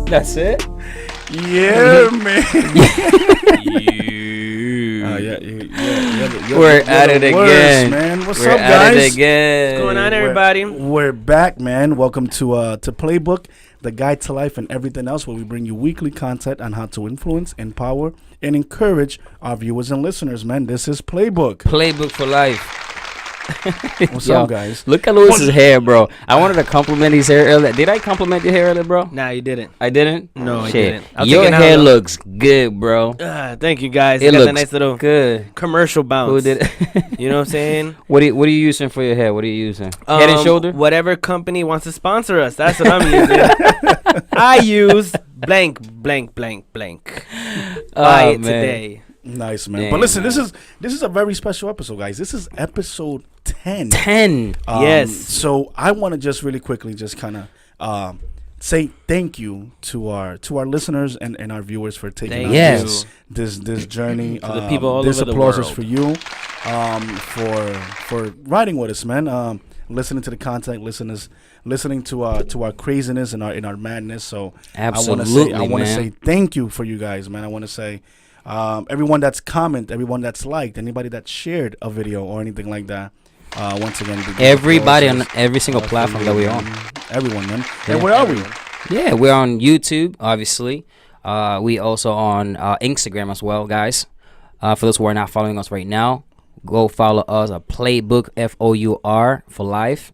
That's it? Yeah, man. We're at it again. Man. What's We're up, at guys? it again. What's going on, everybody? We're back, man. Welcome to Playbook, the guide to life and everything else, where we bring you weekly content on how to influence, empower, and encourage our viewers and listeners, man. This is Playbook. Playbook for life. What's up, guys? Look at Lewis's hair, bro. I wanted to compliment his hair earlier. Did I compliment your hair earlier, bro? Nah, you didn't. I didn't? No, I Shit. didn't. Your hair looks good, bro. Thank you, guys. It You got looks that nice little good. commercial bounce. Who did it? You know what I'm saying? What are you using for your hair? What are you using? Head and shoulder? Whatever company wants to sponsor us. That's what I'm using. I use blank. Buy it today. Nice, man. Dang, but listen, man. this is a very special episode, guys. This is episode 10. 10. Yes. So I want to just really quickly just kind of say thank you to our listeners and our viewers for taking Thank on Yes. this journey. To the people all this over the applause is world. for you, for riding with us, man. Listening to the content, listening to our craziness and our madness. So Absolutely, I want to man. say thank you for you guys, man. I want to say everyone that's commented, everyone that's liked, anybody that shared a video or anything like that. Once again, Everybody on every single platform that we're on. Everyone, man. Yeah. And where are we? Yeah, we're on YouTube, obviously. We also on Instagram as well, guys. For those who are not following us right now, go follow us at Playbook FOUR for life.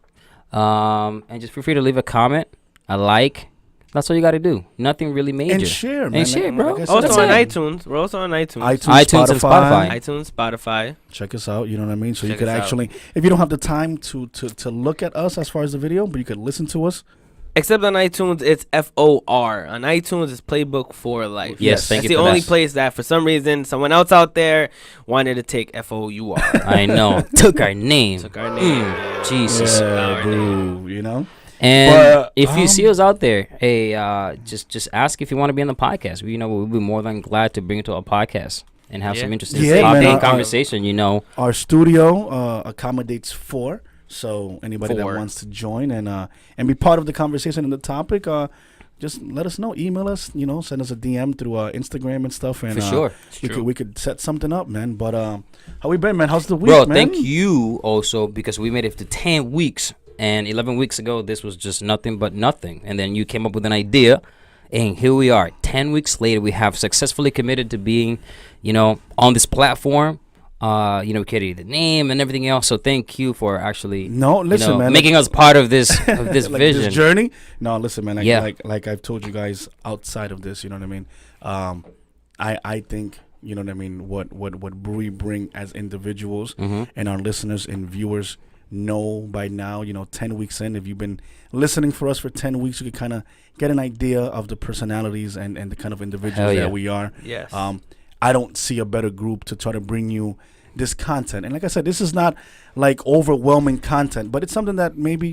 And just feel free to leave a comment, a like. That's all you got to do. Nothing really major. And share, man. And share, bro. Like I said, Also That's on it. iTunes. We're also on iTunes. iTunes and Spotify. iTunes, Spotify. Check us out. You know what I mean? So you Check could us out. actually, if you don't have the time to look at us as far as the video, but you could listen to us. Except on iTunes, it's FOR. On iTunes, it's Playbook for Life. Yes, thank That's you the for only that. place that, for some reason, someone else out there wanted to take FOUR. I know. Took our name. Took our name. Jesus. Yeah, Our boo, you know? And But, if you see us out there, hey, just ask if you want to be on the podcast. We'll be more than glad to bring you to our podcast and have some interesting Yeah, topic man, and conversation, Our studio accommodates 4. So anybody that Four. wants to join and be part of the conversation and the topic, just let us know. Email us, send us a DM through Instagram and stuff. And For sure. we could set something up, man. But how we been, man? How's the week, Bro, man? thank you also because we made it to 10 weeks. And 11 weeks ago, this was just nothing but nothing. And then you came up with an idea. And here we are. 10 weeks later, we have successfully committed to being, on this platform. We created the name and everything else. So thank you for actually man, making us part of this of this like vision. this journey. No, listen, man. Yeah. Like I've told you guys outside of this, you know what I mean. I think you know what I mean. What we bring as individuals and our listeners and viewers know by now. 10 weeks in, if you've been listening for us for 10 weeks, you could kind of get an idea of the personalities and the kind of individuals that we are. Yes. I don't see a better group to try to bring you this content. And like I said, this is not like overwhelming content, but it's something that maybe,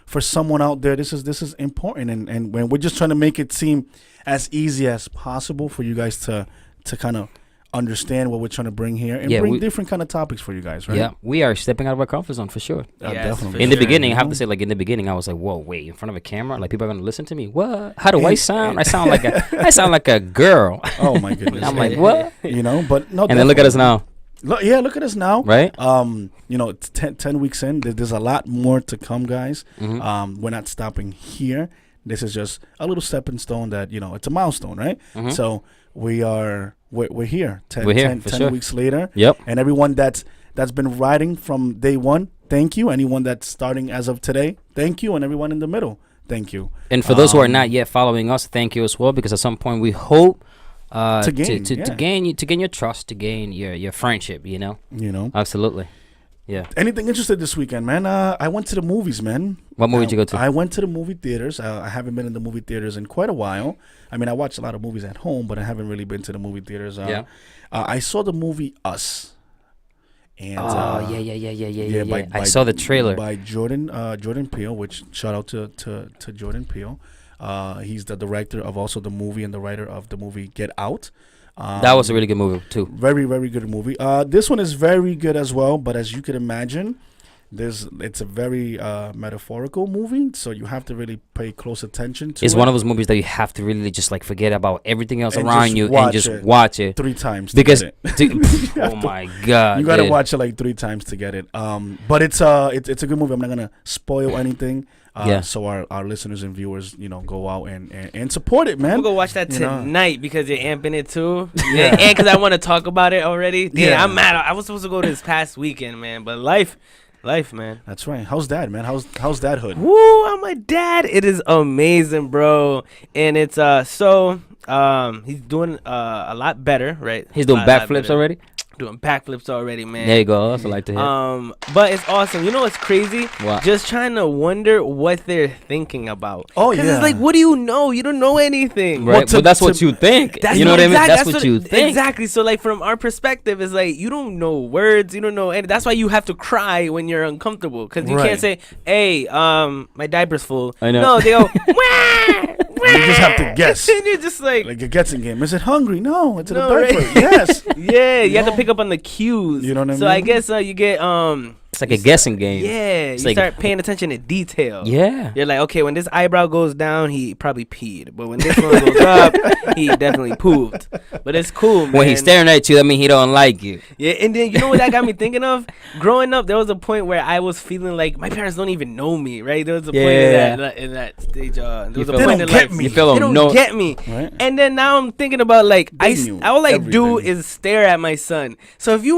for someone out there, this is important. And when we're just trying to make it seem as easy as possible for you guys to kind of understand what we're trying to bring here and bring different kind of topics for you guys, right? Yeah, we are stepping out of our comfort zone for sure. Yes, definitely. In the beginning, I have to say, in the beginning, I was like, "Whoa, wait! In front of a camera, like people are gonna listen to me? What? How do I sound? I sound like a girl." Oh my goodness. I'm like, "What?" But no. And then look at us now, Look at us now. right? It's 10 weeks in. There's a lot more to come, guys. Mm-hmm. We're not stopping here. This is just a little stepping stone that, it's a milestone, right? Mm-hmm. So we're here. 10, We're here, 10 for 10 sure. weeks later. Yep. And everyone that's been riding from day one, thank you. Anyone that's starting as of today, thank you. And everyone in the middle, thank you. And for those who are not yet following us, thank you as well, because at some point we hope to gain your trust, to gain your friendship. Absolutely. Yeah. Anything interested this weekend, man? I went to the movies, man. What movie did you go to? I went to the movie theaters. I haven't been in the movie theaters in quite a while. I mean, I watch a lot of movies at home, but I haven't really been to the movie theaters. I saw the movie Us. And, yeah. I saw the trailer by Jordan Peele, which shout out to Jordan Peele. He's the director of also the movie and the writer of the movie Get Out. That was a really good movie too. Very, very good movie. This one is very good as well, but as you could imagine, it's a very metaphorical movie, so you have to really pay close attention to It's it. one of those movies that you have to really just like forget about everything else And around just you and watch just it. watch it 3 times to because get it. oh my god, You gotta dude. watch it like 3 times to get it. But it's a good movie. I'm not gonna spoil anything. Yeah. So our listeners and viewers, go out and support it, man. I'm gonna go watch that You know. tonight because you're amping it too. Yeah, and because I want to talk about it already. Yeah, Yeah. I'm mad. I was supposed to go this past weekend, man, but life, man. That's right. How's Dad, man? How's Dadhood? Woo! I'm a dad. It is amazing, bro. And it's he's doing a lot better, right? He's doing A lot backflips better. already. Doing backflips already, man. There you go. That's what I like to hear. But it's awesome. You know what's crazy? What? Just trying to wonder what they're thinking about. Oh, 'Cause yeah. it's like, what do you know? You don't know anything. Right, to- but that's to- what you think. That's You know what I mean? exact- That's what you think. Exactly. So like from our perspective, it's like you don't know words, you don't know, and that's why you have to cry when you're uncomfortable because you Right. can't say, "Hey, my diaper's full." I know. No, they go, "Wah, You just have to guess. and you're just like, Like a guessing game. Is it hungry? No, it's in No, a diaper. right? Yes. yeah, you have to No. pick up on the cues. You know what I So I mean? guess you get It's like a guessing game. Yeah, It's you like- start paying attention to detail. Yeah. You're like, okay, when this eyebrow goes down, he probably peed. But when this one goes up, he definitely pooped. But it's cool, man. When he's staring at you, that mean he don't like you. Yeah, and then you know what that got me thinking of? Growing up, there was a point where I was feeling like my parents don't even know me, right? There was a point in that stage. There was a feel- They point don't in get life. me. You feel They them don't no. get me. Right. And then now I'm thinking about like They knew all I do everything. is stare at my son. So if he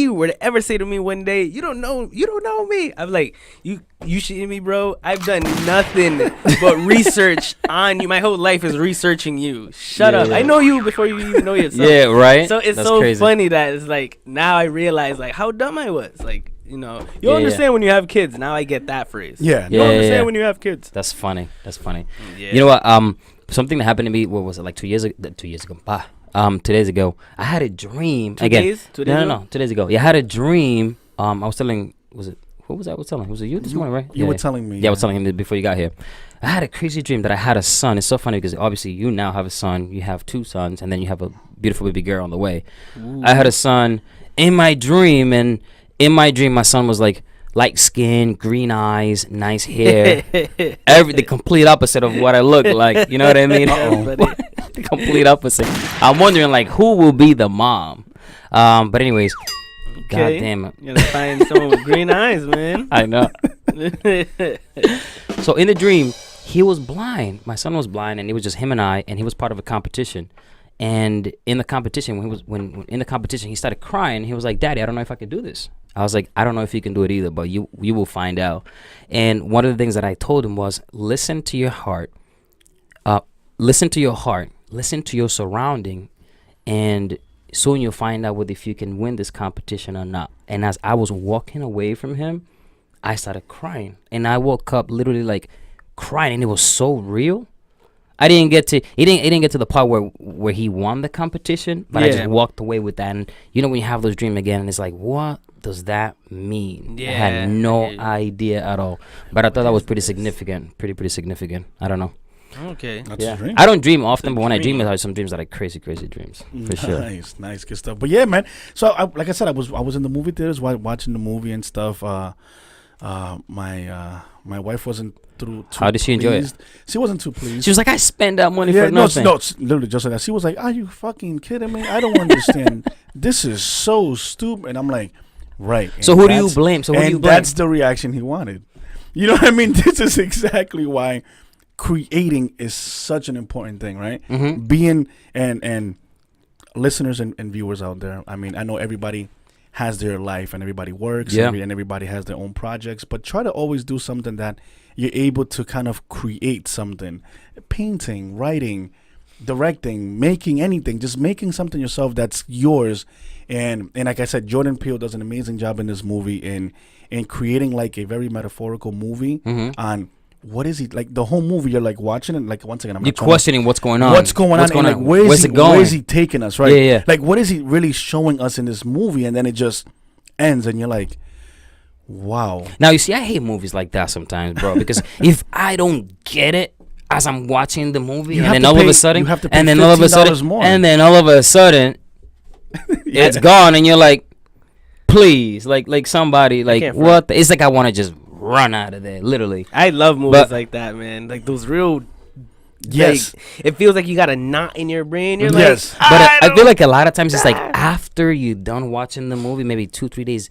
were to ever say to me one day, you don't know me, I'm like, you shitting me, bro? I've done nothing but research on you. My whole life is researching you. Shut up. Yeah. I know you before you even know yourself. Yeah, right. So it's That's so crazy. funny that it's like now I realize like how dumb I was. Like, you Yeah, understand when you have kids. Now I get that phrase. Yeah. You Yeah, understand yeah. when you have kids. That's funny. That's funny. Yeah. You know what? Something that happened to me. What was it like 2 years ago? 2 years ago. 2 days ago. I had a dream. 2 Again. days? 2 days ago? No. 2 days ago. Yeah, I had a dream. I was telling. Was it? Who was I? Was telling? Was it you this morning? Right? You were telling me. Yeah, I was telling him this before you got here. I had a crazy dream that I had a son. It's so funny because obviously you now have a son. You have 2 sons, and then you have a beautiful baby girl on the way. I had a son in my dream, and in my dream, my son was like light skin, green eyes, nice hair, the complete opposite of what I look like. You know what I mean? The complete opposite. I'm wondering like who will be the mom. But anyways, God Okay. damn it. You gotta find someone with green eyes, man. I know. So in the dream, he was blind. My son was blind, and it was just him and I, and he was part of a competition. And in the competition, when in the competition, he started crying. He was like, "Daddy, I don't know if I can do this." I was like, "I don't know if you can do it either, but you will find out." And one of the things that I told him was, listen to your heart. Listen to your heart. Listen to your surrounding, and soon you'll find out whether if you can win this competition or not. And as I was walking away from him, I started crying, and I woke up literally like crying, and it was so real. It didn't get to the part where he won the competition, but I Yeah. just walked away with that. And you know when you have those dreams again, and it's like, what does that mean? I Yeah. had no idea at all, but I thought that was pretty significant, pretty significant. I don't know. Okay. That's a dream. I don't dream often, a but when I dream, dream. I have some dreams that are crazy dreams for sure. Nice, good stuff. But yeah, man. So like I said, I was in the movie theaters watching the movie and stuff. My wife wasn't too How did she enjoy it? pleased. She wasn't too pleased. She was like, I spend that money Yeah, for no, nothing. it's literally just like that. She was like, "Are you fucking kidding me? I don't understand. This is so stupid." And I'm like, right. So and who do you that's- blame? So who do you And blame? that's the reaction he wanted. You know what I mean? This is exactly why creating is such an important thing, right? Mhm. Being and listeners and viewers out there. I mean, I know everybody has their life and everybody works Yeah. and everybody has their own projects, but try to always do something that you're able to kind of create something. Painting, writing, directing, making anything, just making something yourself that's yours. And like I said, Jordan Peele does an amazing job in this movie in creating like a very metaphorical movie Mhm. on what is he like. The whole movie you're like watching it like once again I'm You're not trying to- questioning what's going on. what's going on, and like Where's it going? where is he taking us, right? Yeah, yeah. Like what is he really showing us in this movie, and then it just ends and you're like, wow. Now you see, I hate movies like that sometimes, bro. Because if I don't get it as I'm watching the movie, You and have then to all of pay- a sudden, you have to pay and then all of a $15 sudden, more. and then all of a sudden, Yeah. it's gone, and you're like, please, like somebody, like can't what? It's like I want to just run out of there, literally. I love movies But- like that, man. Like those real. Yes. Like, it feels like you got a knot in your brain. You're Yes. like, But I feel don't- like a lot of times it's like after you're done watching the movie, maybe 2-3 days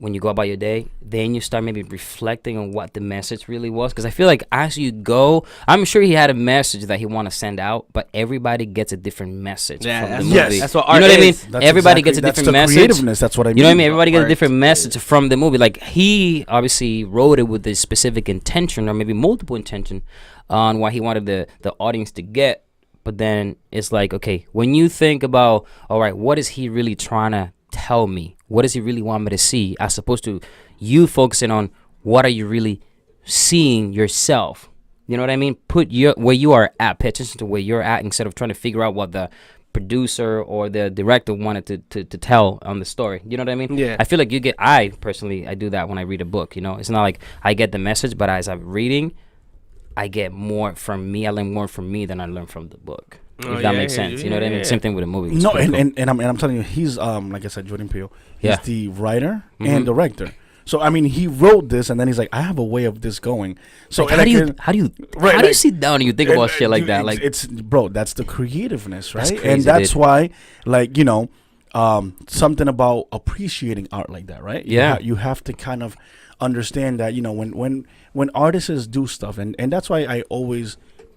when you go about your day, then you start maybe reflecting on what the message really was. Because I feel like as you go, I'm sure he had a message that he want to send out, but everybody gets a different message Yeah, from the that's movie. Yes. that's what You art know what I mean? is. That's Everybody exactly- gets a that's different the message. creativeness. That's what I mean. You know what I mean? Everybody gets a Art different is- message from the movie. Like he obviously wrote it with a specific intention, or maybe multiple intention, on what he wanted the audience to get. But then it's like, okay, when you think about, all right, what is he really trying to tell me? What does he really want me to see? As opposed to you focusing on what are you really seeing yourself. You know what I mean? Put your where you are at. Pay attention to where you're at instead of trying to figure out what the producer or the director wanted to tell on the story. You know what I mean? Yeah. I feel like I personally do that when I read a book. You know, it's not like I get the message, but as I'm reading, I get more from me. I learn more from me than I learn from the book. Oh, If that yeah, makes yeah, sense. You know what I mean? yeah. Same thing with a movie. It's No, pretty and, cool. and I'm telling you, he's like I said, Jordan Peele. He's Yeah. the writer Mhm. and director. So I mean, he wrote this, and then he's like, I have a way of this going. So Like, and how do you like, how do you right, how do you like- sit down and you think about shit like that? Like it's bro, that's the creativeness, right? That's crazy, and that's dude. why, like something about appreciating art like that, right? Yeah. You have to kind of understand that when artists do stuff, and that's why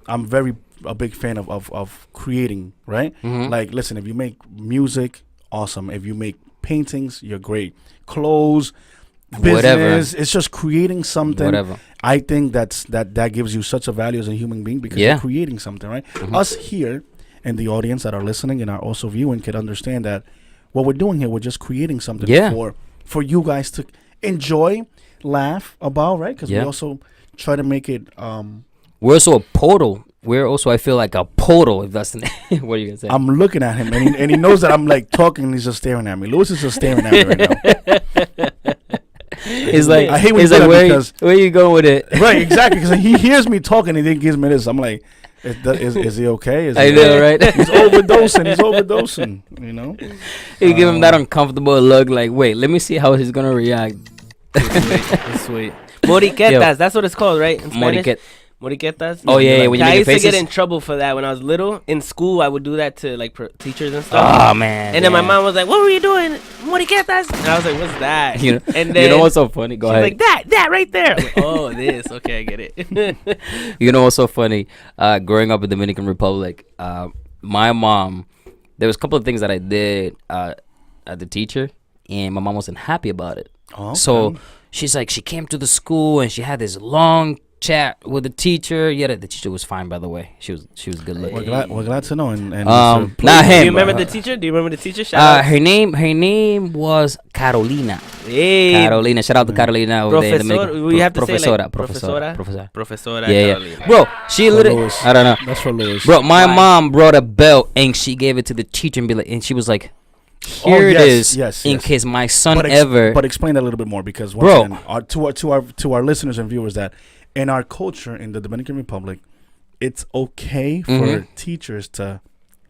I'm very a big fan of creating, right? Mhm. Like, listen, if you make music, awesome. If you make paintings, you're great. Clothes, business, Whatever. it's just creating something. whatever. I think that gives you such a value as a human being because Yeah. you're creating something, right? Mhm. Us here and the audience that are listening and are also viewing can understand that what we're doing here, we're just creating something Yeah. for you guys to enjoy, laugh about, right? Because Yeah. we also try to make it. We're also a portal. We're also, I feel like, a portal. If that's the name. What are you gonna say? I'm looking at him and he knows that I'm like talking and he's just staring at me. Lewis is just staring at me right now. It's like I hate when it's you do like that because where you going with it? right, exactly. Because he hears me talking and then gives me this. I'm like, is he okay? Is I he know, right? He's overdosing. He's overdosing. You know. You give him that uncomfortable look, like, wait, let me see how he's gonna react. It's sweet. Moriquetas, that's what it's called, right? In Spanish? Moriquet. Moriquetas. Oh, yeah, yeah, when you I make used to get faces. in trouble for that when I was little. In school, I would do that to like teachers and stuff. Oh man. And then my yeah. mom was like, "What were you doing, Moriquetas?" And I was like, "What's that?" You know, and then you know what's so funny? Go she's ahead. like, "That right there." I'm like, oh, this. Okay, I get it. You know what's so funny? Growing up in Dominican Republic, my mom, there was a couple of things that I did at the teacher, and my mom wasn't happy about it. Oh, So okay. she's like, she came to the school and she had this long chat with the teacher. Yeah, the teacher was fine, by the way. She was good looking. we're glad to know. And Not Do him. you remember the teacher? Do you remember the teacher? Shout out. Her name was Carolina. Hey, Carolina, shout out to Carolina. over there in professor. Dominican. We have to say Profesora, like profesora, profesora. profesora. Profesora. Yeah, Carolina. yeah. Bro, she For literally, Louis. I don't know. That's for Lewis. Bro, my Why? mom brought a belt and she gave it to the teacher and be like, and she was like, "Here it is, yes, in yes. case my son But ever." But explain that a little bit more because Bro. once again, to our listeners and viewers, that in our culture in the Dominican Republic, it's okay for Mhm. teachers to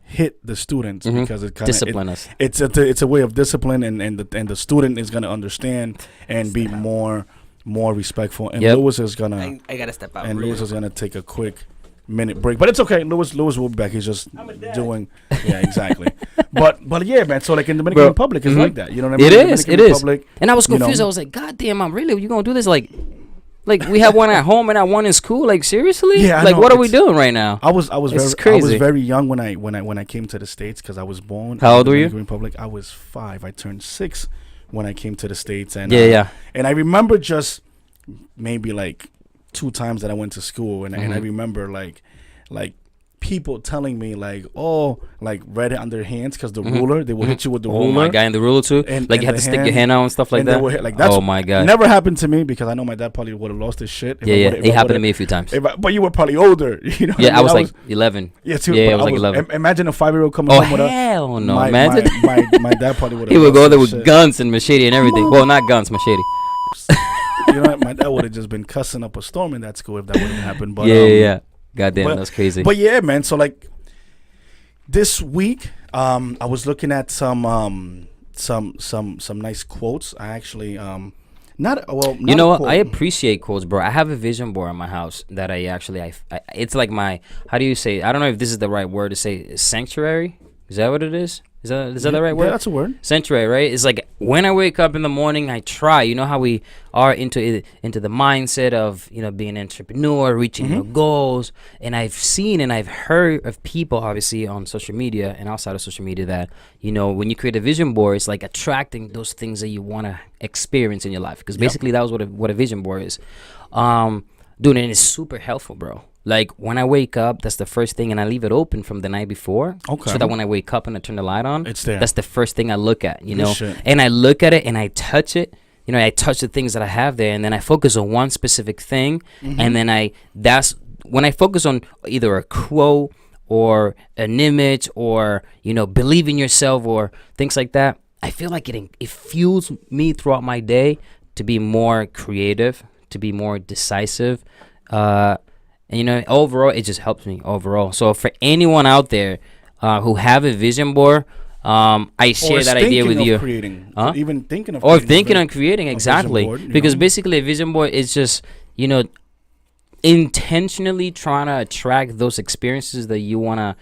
hit the students Mhm. because it kind of Discipline us. it's a way of discipline and the student is gonna understand and be more respectful and Yep. Lewis is gonna I gotta step out. and real Lewis is gonna take a quick minute break, but it's okay. Lewis will be back. He's just doing exactly. but yeah, man. So like in Dominican Bro, Republic, it's mhm. like that. You know what I mean? It In is, Dominican it is. Republic, And I was you know. confused. I was like, "God damn, I'm really you gonna do this? Like we have one at home and I one in school. Like seriously? Yeah, I like know, what are we it's- doing right now?" I was It's very I was crazy. very young when I came to the States because I was born. How in old the were you? Dominican Republic. I was 5. I turned 6 when I came to the States, and Yeah. And I remember just maybe like 2 times that I went to school, and I Mhm. remember like people telling me like, oh, like read it on their hands because the Mhm. ruler they will hit you with the Oh ruler. my god, and the ruler too. And- Like and you have the to stick your hand- hand out and stuff like and they that. will hit- like, that's oh my god. Never happened to me because I know my dad probably would have lost his shit. if I Yeah, would've- if it I happened to would've- me a few times. But you were probably older, you know. what Yeah, I mean? was like 11. yeah, too, yeah, but I was like 11. Imagine a 5-year-old coming Oh home with a. hell no! my, Imagine my dad probably would have. he would go there with guns and machete and everything. Well, not guns, machete. You know, what? My dad would have just been cussing up a storm in that school if that would have happened. But yeah. Goddamn, but- that's crazy. But yeah, man. So like this week, I was looking at some some nice quotes. I actually not well. Not You know a what? quote. I appreciate quotes, bro. I have a vision board in my house that I actually, it's like my, how do you say? I don't know if this is the right word to say. Sanctuary. Is that what it is? Is that the right word? Yeah, that's a word. Sanctuary, right? It's like when I wake up in the morning, I try. You know how we are into the mindset of being an entrepreneur, reaching your goals. And I've seen and I've heard of people, obviously on social media and outside of social media, that when you create a vision board, it's like attracting those things that you want to experience in your life. Because basically that was what a vision board is. Dude, and it's super helpful, bro. Like when I wake up, that's the first thing, and I leave it open from the night before, Okay. so that when I wake up and I turn the light on, It's there. That's the first thing I look at, Good shit. and I look at it and I touch it. I touch the things that I have there, and then I focus on one specific thing, and then that's when I focus on either a quote or an image or believe in yourself or things like that. I feel like it fuels me throughout my day to be more creative, to be more decisive. And overall, it just helps me overall. So for anyone out there who have a vision board, I share that idea with you. Creating, Huh? even thinking of Or creating thinking a on creating, vision exactly. board, Because basically a vision board is just, intentionally trying to attract those experiences that you want to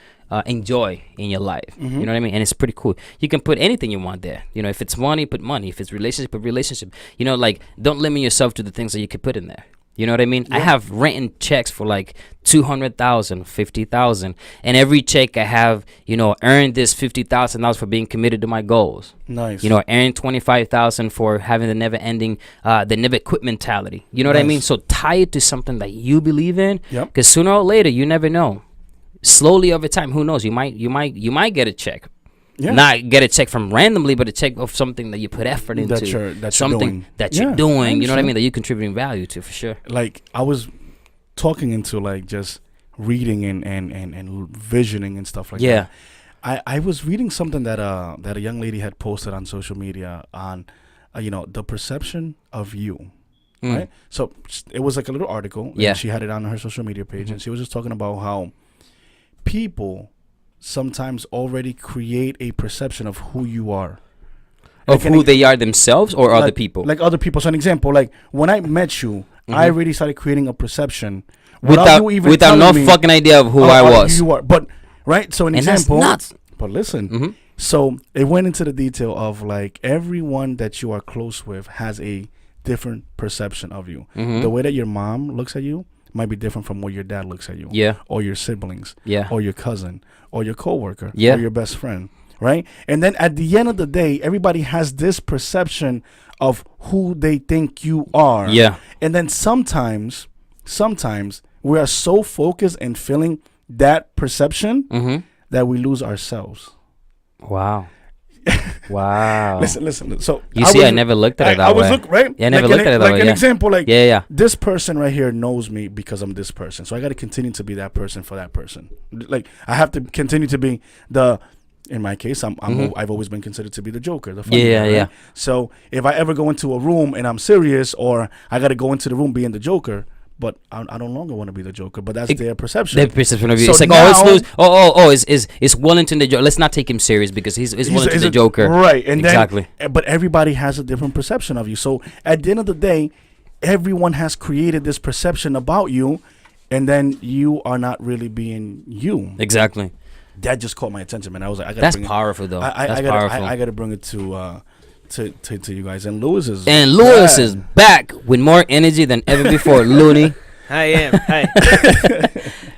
enjoy in your life. You know what I mean? And it's pretty cool. You can put anything you want there. If it's money, put money. If it's relationship, put relationship. Like, don't limit yourself to the things that you could put in there. You know what I mean? I have written checks for like 200,000, 50,000, and every check I have, earned this $50,000 for being committed to my goals. Nice. Earned 25,000 for having the never quit mentality. You know what I Nice. mean? So tie it to something that you believe in, Yep. because sooner or later, you never know. Slowly over time, who knows? You might get a check. Yeah. Not get a check from randomly, but a check of something that you put effort into. That you're something doing. that Yeah, you're I doing. You know what I understand. mean? That you're contributing value to, for sure. Like I was talking into like just reading and visioning and stuff like Yeah. that. I was reading something that a young lady had posted on social media on the perception of you. Right? So it was like a little article. Yeah. And she had it on her social media page, and she was just talking about how people sometimes already create a perception of who you are. Of Like who they are themselves or other like- people. Like other people. So an example, like when I met you, I already started creating a perception without you even no telling me fucking idea of who I about was. who you are. But right, so an And that's example. nuts. But listen, Mm-hmm. so it went into the detail of like everyone that you are close with has a different perception of you. Mm-hmm. The way that your mom looks at you might be different from what your dad looks at you. Yeah. Or your siblings. Yeah. Or your cousin. Or your coworker. Yeah. Or your best friend. Right? And then at the end of the day, everybody has this perception of who they think you are. Yeah. And then sometimes we are so focused in feeling that perception that we lose ourselves. Wow. Wow. Listen. So I never looked at it that way. Right? Yeah, I never like looked at it that like way. an Yeah. example, like Yeah. this person right here knows me because I'm this person. So I got to continue to be that person for that person. Like I have to continue to be in my case, I've always been considered to be the Joker, the funny guy, right? Yeah. So if I ever go into a room and I'm serious, or I got to go into the room being the Joker, but I no longer want to be the Joker. But that's their perception. Their perception of you. So It's like, now- is Wellington the Joker? Let's not take him serious because he's Wellington the Joker. Right. And exactly. But everybody has a different perception of you. So at the end of the day, everyone has created this perception about you, and then you are not really being you. Exactly. That just caught my attention, man. I was like, I gotta That's bring powerful, though. I That's gotta, powerful. I gotta bring it to you guys. And Lewis is Lewis back. is back with more energy than ever before. Looney, I am. Hi.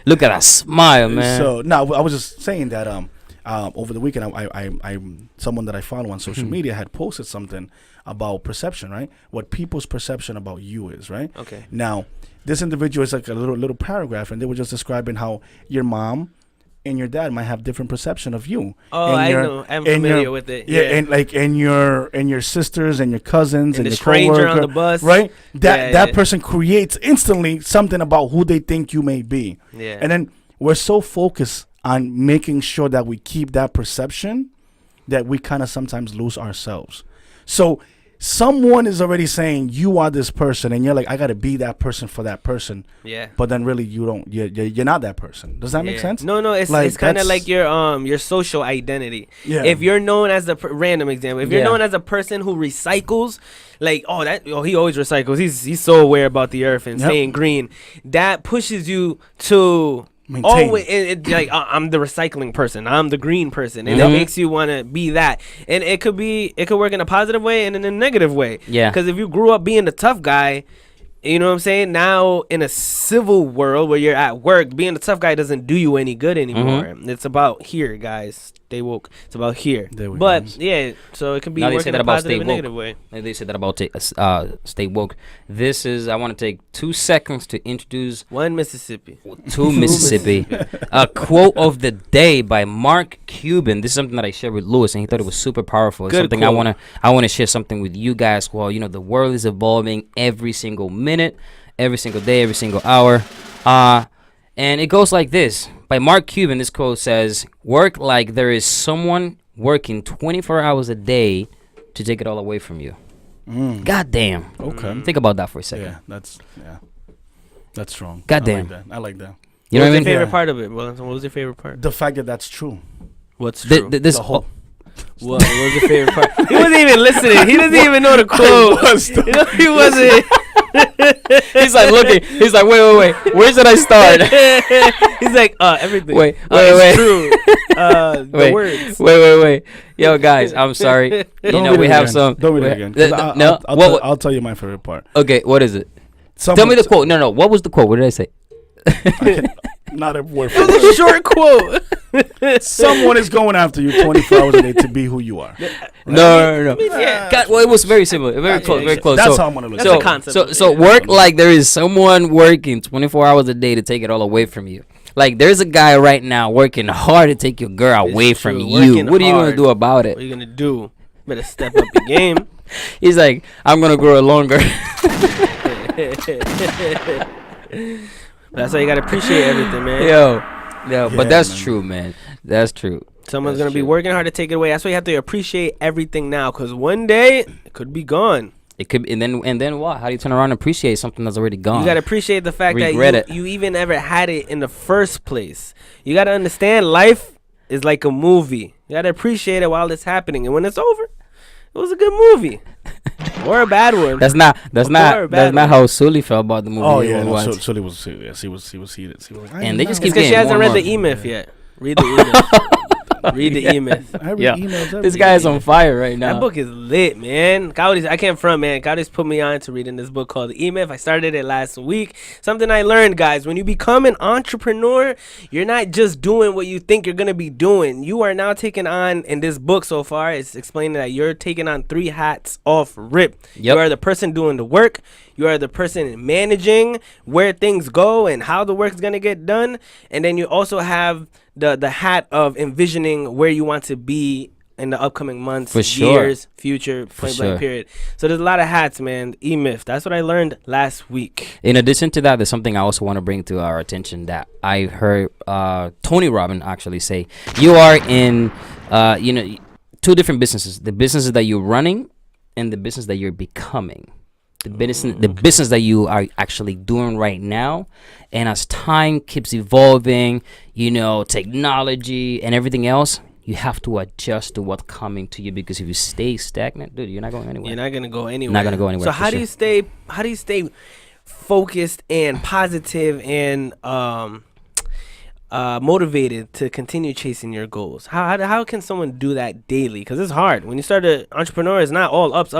look at that smile, man. So no, I was just saying that over the weekend, I someone that I follow on social media had posted something about perception, right? What people's perception about you is, right? Okay. Now, this individual is like a little paragraph, and they were just describing how your mom and your dad might have different perception of you. Oh, And I your- know. I'm and familiar your- with it. Yeah, Yeah. and your sisters and your cousins And and the your stranger on coworker, the bus. right? That Yeah. person creates instantly something about who they think you may be. Yeah. And then we're so focused on making sure that we keep that perception that we kind of sometimes lose ourselves. So someone is already saying you are this person, and you're like, I gotta be that person for that person. Yeah. But then really, you don't. You're not that person. Does that make sense? No, it's Like, it's kind of that's- like your social identity. Yeah. If you're known as random example, if you're Yeah. known as a person who recycles, like he always recycles. He's so aware about the earth and Yep. staying green. That pushes you to Maintain. always like I'm the recycling person. I'm the green person, and Mhm. it makes you want to be that. And it could work in a positive way and in a negative way. Yeah. Because if you grew up being the tough guy. You know what I'm saying? Now, in a civil world where you're at work, being a tough guy doesn't do you any good anymore. It's about here, guys. Stay woke. It's about here. There we But, go. yeah, so it can be Now they working say in that a about positive stay and woke. negative way. And they said that about stay woke. This is, I want to take 2 seconds to introduce One Mississippi. to Mississippi. A quote of the day by Mark Cuban. This is something that I shared with Lewis, and he thought it was super powerful. It's Good something quote. I want to share something with you guys. Well, you know, the world is evolving every single minute, every single day, every single hour. And it goes like this. By Mark Cuban, this quote says, "Work like there is someone working 24 hours a day to take it all away from you." God damn. Okay. Think about that for a second. Yeah, that's strong. Goddamn. I like that. You What know was what I your mean? favorite Yeah. part of it? What was your favorite part? The fact that that's true. What's true? This The whole. What was your favorite part? He wasn't even listening. He doesn't even know the quote. You know, he wasn't. He's like looking. He's like, wait. Where should I start? He's like, everything. Wait. It's true. The words. Wait. Yo, guys, I'm sorry. You Don't know, read we it have again. some. Don't read it again. 'Cause No. I'll tell you my favorite part. Okay, what is it? Tell Someone me the quote. No. What was the quote? What did I say? Not a word It for was a short quote. word. Someone is going after you 24 hours a day to be who you are. No. Yeah. God, well, it was very similar. Very close. Very close. That's So, how I'm gonna look. That's at a it. concept. So work like there is someone working 24 hours a day to take it all away from you. Like there's a guy right now working hard to take your girl It's away true. from you. Working What are you gonna hard. do about What it? are you gonna do? Better step up your game. He's like, I'm gonna grow it longer. That's why you gotta appreciate everything, man. Yo, Yeah, but that's man. true, man. That's true. Someone's That's gonna be true. working hard to take it away. That's why you have to appreciate everything now, because one day it could be gone. It could, and then what? How do you turn around and appreciate something that's already gone? You gotta appreciate the fact Regret that it. you even ever had it in the first place. You gotta understand life is like a movie. You gotta appreciate it while it's happening, and when it's over, it was a good movie or a bad one. That's not bad how Sully felt about the movie. Oh he yeah, no, watched. Sully was serious. He was heated. He was like, And they just It's keep because she getting hasn't more read and the more. E-Myth yet. Read the E-Myth. Read the E-Myth. I read Yeah. emails every This guy is day. on fire right now. That book is lit, man. I can't front, man. Cowdy's put me on to reading this book called The E-Myth. I started it last week. Something I learned, guys. When you become an entrepreneur, you're not just doing what you think you're going to be doing. You are now taking on, in this book so far, it's explaining that you're taking on 3 hats off rip. Yep. You are the person doing the work. You are the person managing where things go and how the work's going to get done. And then you also have the hat of envisioning where you want to be in the upcoming months, For sure. years, future, point sure. blank period. So there's a lot of hats, man. E-Myth. That's what I learned last week. In addition to that, there's something I also want to bring to our attention that I heard Tony Robbins actually say. You are in, 2 different businesses: the businesses that you're running, and the business that you're becoming. The business that you are actually doing right now, and as time keeps evolving, technology and everything else, you have to adjust to what's coming to you, because if you stay stagnant, dude, you're not going anywhere. You're not gonna go anywhere. Not gonna go anywhere, So for how do sure. you stay focused and positive and motivated to continue chasing your goals? How can someone do that daily? Because it's hard. When you start an entrepreneur, it's not all ups.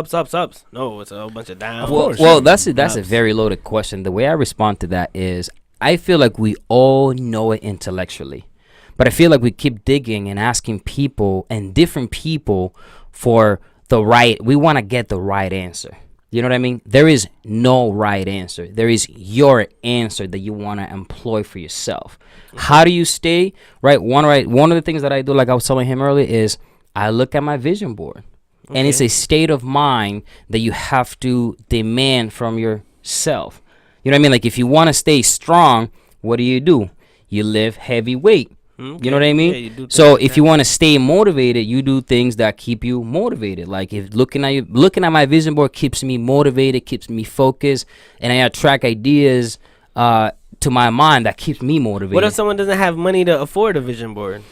No, it's a whole bunch of downs. Well, that's a Ups. very loaded question. The way I respond to that is, I feel like we all know it intellectually, but I feel like we keep digging and asking people and different people for we want to get the right answer. You know what I mean? There is no right answer. There is your answer that you want to employ for yourself. How do you stay right? One of the things that I do, like I was telling him earlier, is I look at my vision board. And it's a state of mind that you have to demand from yourself. You know what I mean? Like if you want to stay strong, what do? You lift heavy weight. You know what I mean? Yeah, you do So things if you want to stay motivated, you do things that keep you motivated. Like if looking at my vision board keeps me motivated, keeps me focused, and I attract ideas to my mind that keeps me motivated. What if someone doesn't have money to afford a vision board?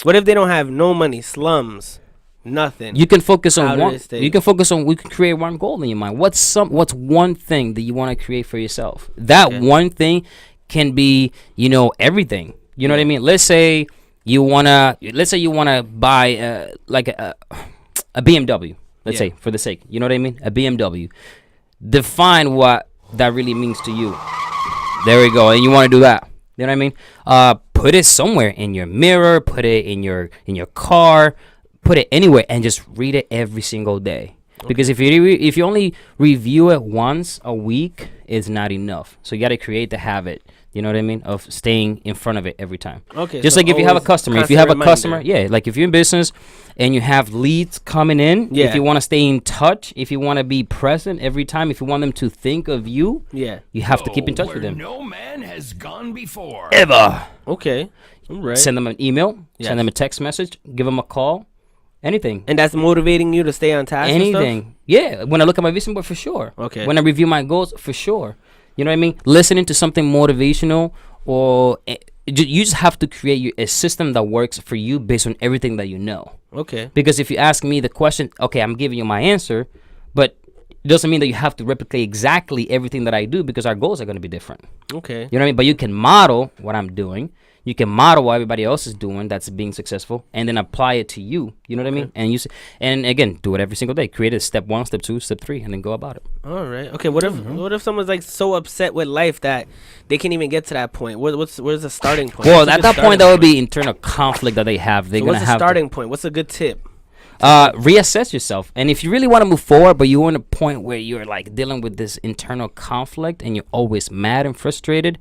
What if they don't have no money, slums, nothing? You can focus How on do one. they stay? You can focus on. We can create one goal in your mind. What's one thing that you want to create for yourself? That Okay. one thing can be, everything. You know what I mean? Let's say you wanna buy like a BMW. Let's Yeah. say, for the sake, you know what I mean? A BMW. Define what that really means to you. There we go. And you want to do that. You know what I mean? Put it somewhere in your mirror. Put it in your car. Put it anywhere and just read it every single day. Because if you only review it once a week, it's not enough. So you got to create the habit. You know what I mean? Of staying in front of it every time. Okay. Just so like if you have a always customer. If constant you have a reminder. customer, yeah. Like if you're in business and you have leads coming in, Yeah. if you want to stay in touch, if you want to be present every time, if you want them to think of you, Yeah. you have to keep in touch Where with them. no man has gone before. Ever. Okay. All right. Send them an email, Yes. send them a text message, give them a call, anything. And that's motivating you to stay on task. and stuff? Anything. Yeah. When I look at my vision board, for sure. Okay. When I review my goals, for sure. You know what I mean? Listening to something motivational, or you just have to create a system that works for you based on everything that you know. Okay. Because if you ask me the question, okay, I'm giving you my answer, but it doesn't mean that you have to replicate exactly everything that I do, because our goals are going to be different. Okay. You know what I mean? But you can model what I'm doing. You can model what everybody else is doing that's being successful, and then apply it to you. You know what I mean? And again, do it every single day. Create a step 1, step 2, step 3, and then go about it. All right. Okay. What if someone's like so upset with life that they can't even get to that point? Where's the starting point? Well, What's a at good that point, starting that would be internal conflict that they have. They're So gonna what's the have starting point? What's a good tip? reassess yourself. And if you really want to move forward, but you're in a point where you're like dealing with this internal conflict and you're always mad and frustrated,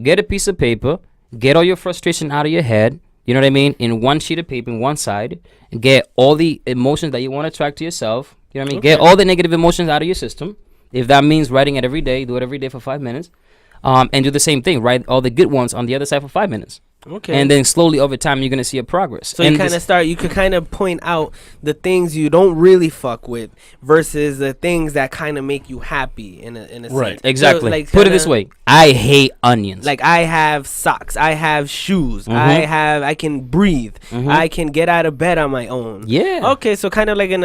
get a piece of paper. Get all your frustration out of your head, you know what I mean, in one sheet of paper, in one side, and get all the emotions that you want to attract to yourself, you know what I mean, get all the negative emotions out of your system. If that means writing it every day, do it every day for 5 minutes, and do the same thing, write all the good ones on the other side for 5 minutes. Okay. And then slowly over time, you're going to see a progress. So and you could kind of point out the things you don't really fuck with versus the things that kind of make you happy in a Right. sense. Exactly. So, like, Put it this kinda- way. I hate onions. Like I have socks, I have shoes, I can breathe, I can get out of bed on my own. Yeah. Okay, so kind of like like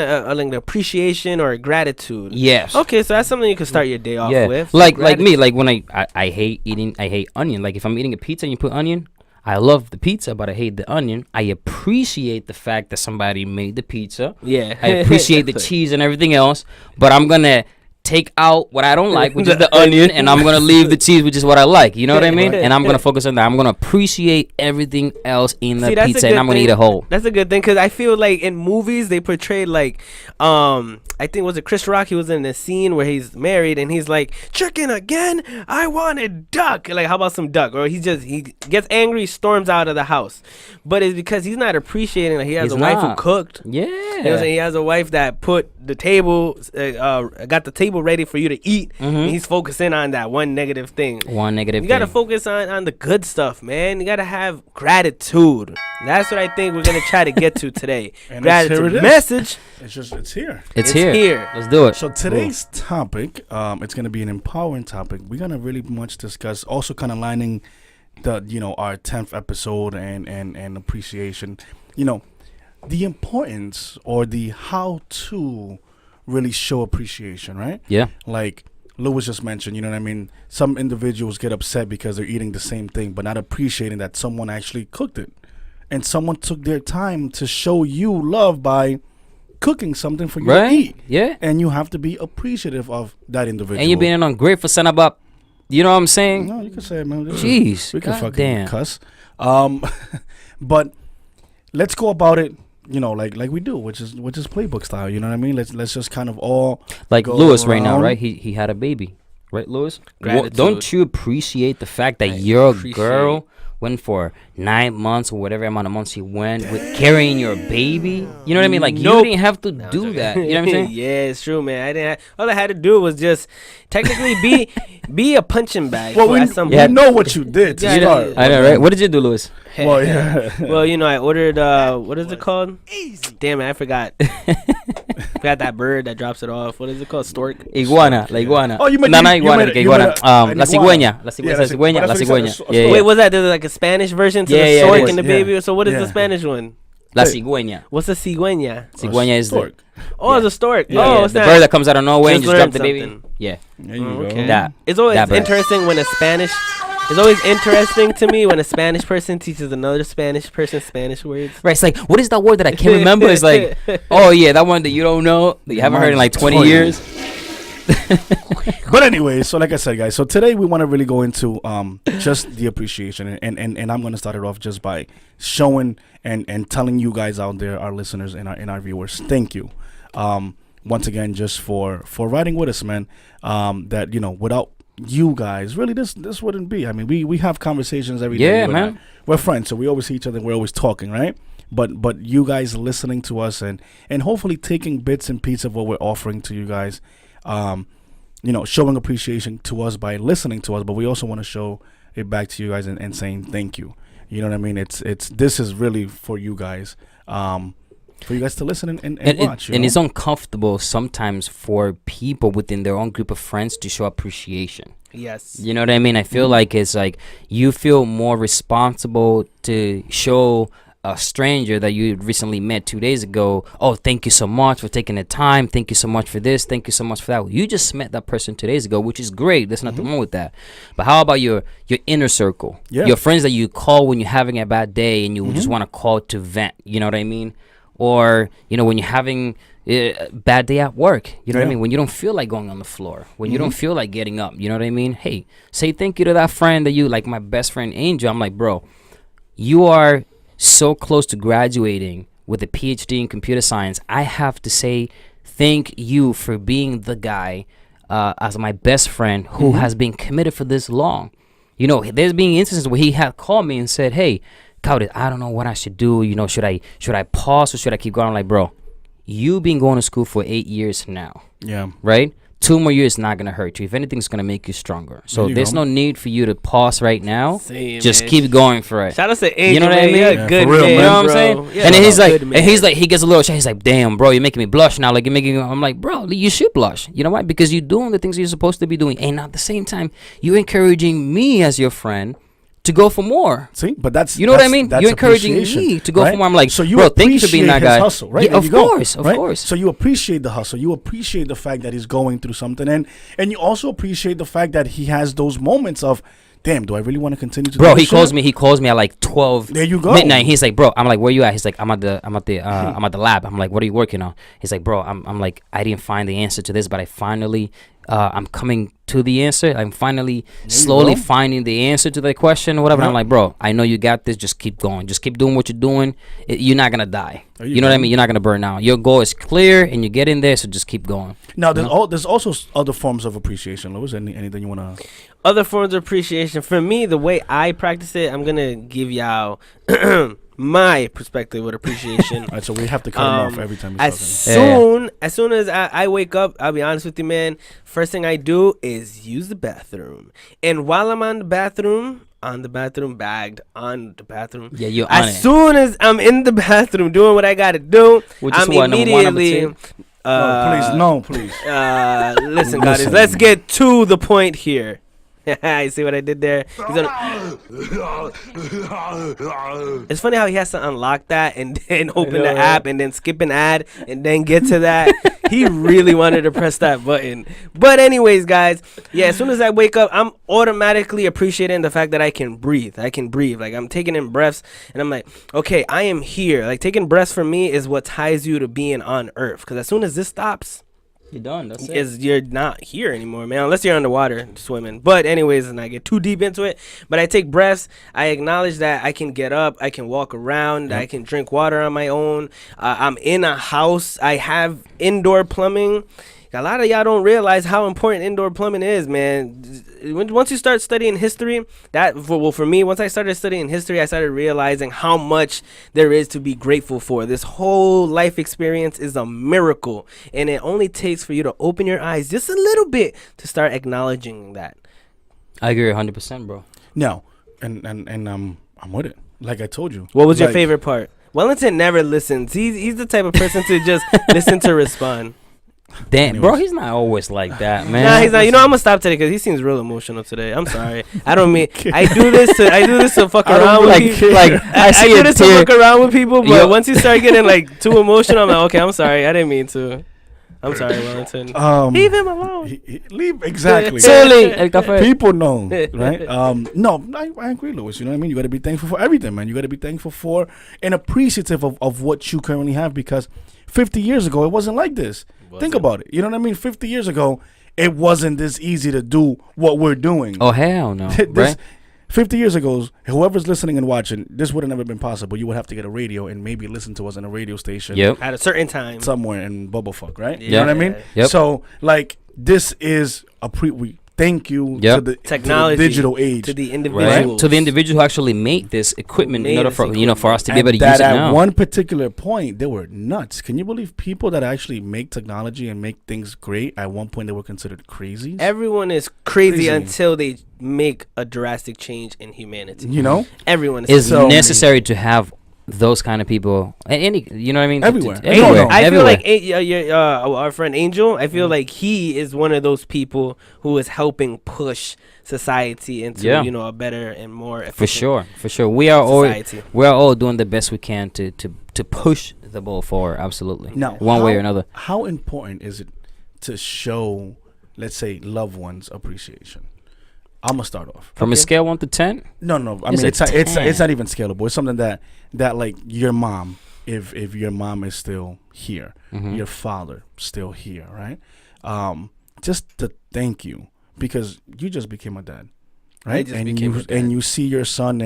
an appreciation or a gratitude. Yes. Okay, so that's something you can start your day off Yeah. with. Like Gratitude. me, like when I hate onion. Like if I'm eating a pizza and you put onion, I love the pizza, but I hate the onion. I appreciate the fact that somebody made the pizza. Yeah. I appreciate the cheese and everything else, but I'm gonna take out what I don't like, which is the onion, and I'm gonna leave the cheese, which is what I like. You know what I mean? And I'm gonna focus on that. I'm gonna appreciate everything else in the See, that's a pizza, and good I'm gonna thing. eat a whole. That's a good thing because I feel like in movies they portrayed like, I think was it Chris Rock? He was in a scene where he's married and he's like, "Chicken again? I wanted duck." Like, how about some duck? Or he gets angry, storms out of the house, but it's because he's not appreciating that he has He's a wife who not. cooked. You know what I'm Yeah. saying? He has a wife that put the table, got the table ready for you to eat. And he's focusing on that one negative thing. One negative You gotta thing. focus on the good stuff, man. You gotta have gratitude. That's what I think we're gonna try to get to today. And here Gratitude it is. message. It's here. It's It's here. here. Let's do it. So today's topic, it's going to be an empowering topic. We're going to really much discuss, also kind of lining our 10th episode and appreciation. The importance or the how to really show appreciation, right? Yeah. Like Louis just mentioned, you know what I mean? Some individuals get upset because they're eating the same thing, but not appreciating that someone actually cooked it. And someone took their time to show you love by cooking something for you Right? to eat. Yeah. And you have to be appreciative of that individual. And you're being ungrateful, son about. You know what I'm saying? No, you can say it, man. Jeez. We can fucking goddamn. cuss. But let's go about it, like we do, which is playbook style. You know what I mean? Let's just kind of all Like go Lewis right now, around. right? He had a baby, right, Lewis? Gratitude. Don't you appreciate the fact that I your appreciate- girl went for 9 months or whatever amount of months you went with carrying your baby. You know what I mean? Like you Nope. didn't have to do that. You know what I'm saying? Yeah, it's true, man. I didn't. All I had to do was just technically be a punching bag. Well, for we, at some we point. know what you did to Yeah, start. I know, right? What did you do, Louis? Well, yeah. Well, I ordered what is it called? Damn it, I forgot. Forgot that bird that drops it off. What is it called? Stork. Iguana, la iguana. Oh, you meant no, you- not you iguana, meant- que you iguana. meant an La iguana. cigüeña, la Yeah, cigüeña, la that's what he cigüeña. said, a Yeah, stork. Wait, was that there's like a Spanish version to Yeah, the yeah, stork it and the is. baby? Yeah. So what is Yeah. the Spanish one? La cigüeña. What's a cigüeña? Cigüeña is the, Stork. Oh, it's a stork. Yeah, Oh, yeah, it's the not. bird that comes out of nowhere and Just just drop learned the baby. something. Yeah, There you Okay. go. that. It's always That bird. interesting when a Spanish. It's always interesting to me when a Spanish person teaches another Spanish person Spanish words. Right, it's like, what is that word that I can't remember? It's like, oh yeah, that one that you don't know, that you haven't heard in like 20 Toy. years. But anyway, so like I said, guys, so today we want to really go into just the appreciation, and I'm going to start it off just by showing and telling you guys out there, our listeners and our viewers, thank you once again just for riding with us, man. That without you guys, really this wouldn't be. I mean, we have conversations every day. Yeah, you and man. I. We're friends, so we always see each other. We're always talking, right? But you guys listening to us and hopefully taking bits and pieces of what we're offering to you guys. Showing appreciation to us by listening to us, but we also want to show it back to you guys and saying thank you. You know what I mean? This is really for you guys, for you guys to listen and watch. And it's uncomfortable sometimes for people within their own group of friends to show appreciation. Yes. You know what I mean? I feel like it's like you feel more responsible to show a stranger that you recently met 2 days ago, oh, thank you so much for taking the time. Thank you so much for this. Thank you so much for that. You just met that person 2 days ago, which is great. There's nothing wrong with that. But how about your inner circle? Yeah. Your friends that you call when you're having a bad day and you just want to call to vent. You know what I mean? Or, when you're having a bad day at work. You know what I Yeah. mean? When you don't feel like going on the floor. When you don't feel like getting up. You know what I mean? Hey, say thank you to that friend that you, like my best friend Angel. I'm like, bro, you are so close to graduating with a PhD in computer science. I have to say thank you for being the guy as my best friend who has been committed for this long. There's been instances where he had called me and said, hey, Cowdy, I don't know what I should do. Should I pause or should I keep going? I'm like, bro, you've been going to school for 8 years now, Yeah. right? 2 more years not going to hurt you. If anything, it's going to make you stronger. So There you there's go. no need for you to pause right now. Same, Just man. keep going for it. Shout out to Angel. You know what I man. mean? You're a Yeah, good for real, man, man. You know what I'm bro. saying? You're And then a he's like, good man. he gets a little shy. He's like, damn, bro, you're making me blush now. Like, you're making me, I'm like, bro, you should blush. You know why? Because you're doing the things you're supposed to be doing. And at the same time, you're encouraging me as your friend to go for more. See, but that's You know what I that's- mean? that's You're encouraging appreciation, me to go right? for more. I'm like, so you bro, thank you for being that appreciate his guy. hustle, right? Yeah, There of you go, course, of right? course. So you appreciate the hustle. You appreciate the fact that he's going through something, and you also appreciate the fact that he has those moments of, damn, do I really want to continue to? Bro, do he this calls shit? me. He calls me at like 12 There you go. midnight. He's like, bro, I'm like, where you at? He's like, I'm at the lab. I'm like, what are you working on? He's like, bro, I'm like, I didn't find the answer to this, but I finally, I'm coming to the answer. I'm finally slowly go. finding the answer to the question or whatever. Yep. I'm like, bro, I know you got this. Just keep going. Just keep doing what you're doing. You're not gonna die. There You you know what I go. mean? You're not gonna burn out. Your goal is clear, and you get in there. So just keep going. Now there's also other forms of appreciation. Lewis, anything you wanna? Other forms of appreciation. For me, the way I practice it, I'm gonna give y'all my perspective with appreciation. All right, so we have to cut him off every time he's As talking. soon as I wake up, I'll be honest with you, man. First thing I do is use the bathroom, and while I'm on the bathroom, bagged on the bathroom. Yeah, you're on As it. soon as I'm in the bathroom doing what I gotta do, Which is I'm what, number one, number immediately. No, please. Listen, guys, Listen. let's get to the point here. You see what I did there? It's funny how he has to unlock that and then open the app and then skip an ad and then get to that. He really wanted to press that button. But anyways, guys, yeah, as soon as I wake up, I'm automatically appreciating the fact that I can breathe. Like, I'm taking in breaths and I'm like, okay, I am here. Like, taking breaths for me is what ties you to being on Earth. Because as soon as this stops, You're done. That's you're not here anymore, man, unless you're underwater swimming. But anyways, and I get too deep into it, but I take breaths. I acknowledge that I can get up, I can walk around, I can drink water on my own. I'm in a house. I have indoor plumbing. A lot of y'all don't realize how important indoor plumbing is, man. once you start studying history, for me, once I started studying history, I started realizing how much there is to be grateful for. This whole life experience is a miracle, and it only takes for you to open your eyes just a little bit to start acknowledging that. I agree 100%, bro. No, and I'm with it. Like I told you. What was your favorite part? Wellington never listens. He's the type of person to just listen to respond. Damn, Anyways. bro, he's not always like that, man. Nah, he's not. You know, I'm gonna stop today because he seems real emotional today. I'm sorry. I don't mean I do this to fuck I don't around with like, people. like I see do a this to tear. fuck around with people, but Yo. once you start getting like too emotional, I'm like, okay, I'm sorry. I didn't mean to. I'm sorry, Wellington. Leave him alone. Leave exactly. Silly, el café. People know, right? No, I agree, Louis. You know what I mean? You got to be thankful for everything, man. You got to be thankful for and appreciative of what you currently have, because 50 years ago, it wasn't like this. Think about it. You know what I mean? 50 years ago, it wasn't this easy to do what we're doing. Oh hell no, This, right? 50 years ago, whoever's listening and watching, this would have never been possible. You would have to get a radio and maybe listen to us on a radio station. Yep. At a certain time. Somewhere in Bubblefuck, right? You Yeah. know what I mean? Yep. So, like, this is we thank you Yep. to the Technology, to the digital age. to the Right. individuals. To the individual who actually made this equipment in Made order this for for us to be And able to that use it at now. one particular point, they were nuts. Can you believe people that actually make technology and make things great, at one point they were considered crazy? Everyone is crazy Crazy. until they make a drastic change in humanity. You know? Everyone is It's So necessary to have those kind of people. Any, you know what I mean? Everywhere. Everywhere. No, no. I feel everywhere. like our friend Angel, I feel like he is one of those people who is helping push society into Yeah. a better and more efficient For sure. We are society. all doing the best we can to push the ball forward. Absolutely. Now, one way how- or another. How important is it to show, let's say, loved ones appreciation? I'm gonna start off. From a scale 1 to 10. No. I It's mean, a it's 10. not even scalable. It's something that like your mom, if your mom is still here, Mhm. your father still here, right? Just to thank you, because you just became a dad, right? just And became you a dad. and you see your son,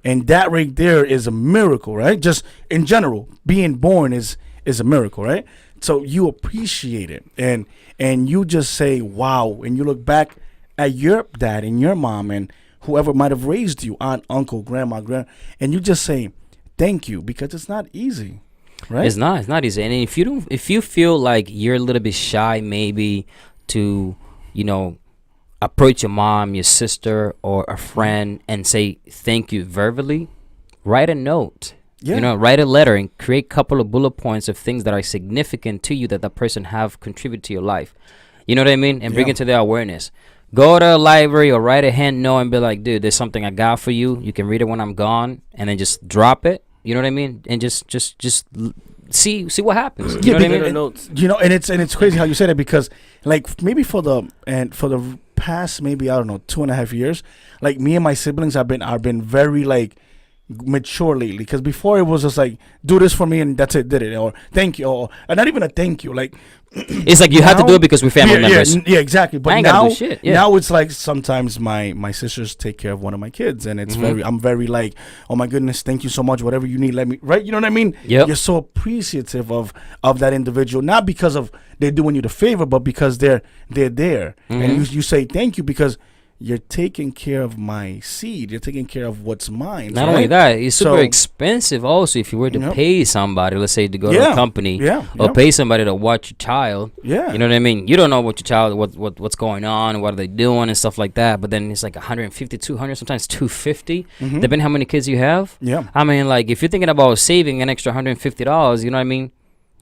and that right there is a miracle, right? Just in general, being born is a miracle, right? So you appreciate it, and you just say wow, and you look back at your dad and your mom and whoever might have raised you, aunt, uncle, grandma, and you just say thank you, because it's not easy, right? It's not easy. And if you feel like you're a little bit shy, maybe to, approach your mom, your sister, or a friend and say thank you verbally, write a note. Yeah. Write a letter and create a couple of bullet points of things that are significant to you that person have contributed to your life. You know what I mean? And bring Yeah. it to their awareness. Go to a library or write a hand note and be like, dude, there's something I got for you. You can read it when I'm gone, and then just drop it. You know what I mean? And just see what happens. You Yeah, know what I Little mean? notes. And it's crazy how you said it, because like maybe for the past, maybe I don't know, 2.5 years, like me and my siblings have been very like mature lately, because before it was just like, do this for me and that's it, did it, or thank you, or and not even a thank you, like It's like you have to do it because we're family members. Yeah, exactly. But I ain't gotta now, do shit, yeah. now it's like sometimes my sisters take care of one of my kids, and it's I'm very like, oh my goodness, thank you so much. Whatever you need, let me. Right? You know what I mean? Yep. You're so appreciative of that individual, not because of they're doing you the favor, but because they're there, and you say thank you because you're taking care of my seed. You're taking care of what's mine. Not right? only that, it's super So- expensive also if you were to Yep. pay somebody, let's say to go to Yeah. a company Yeah, or yeah. pay somebody to watch your child. Yeah. You know what I mean? You don't know what your child what's going on, what are they doing and stuff like that. But then it's like 150, 200, sometimes 250, depending how many kids you have. Yeah. I mean, like if you're thinking about saving an extra $150, you know what I mean?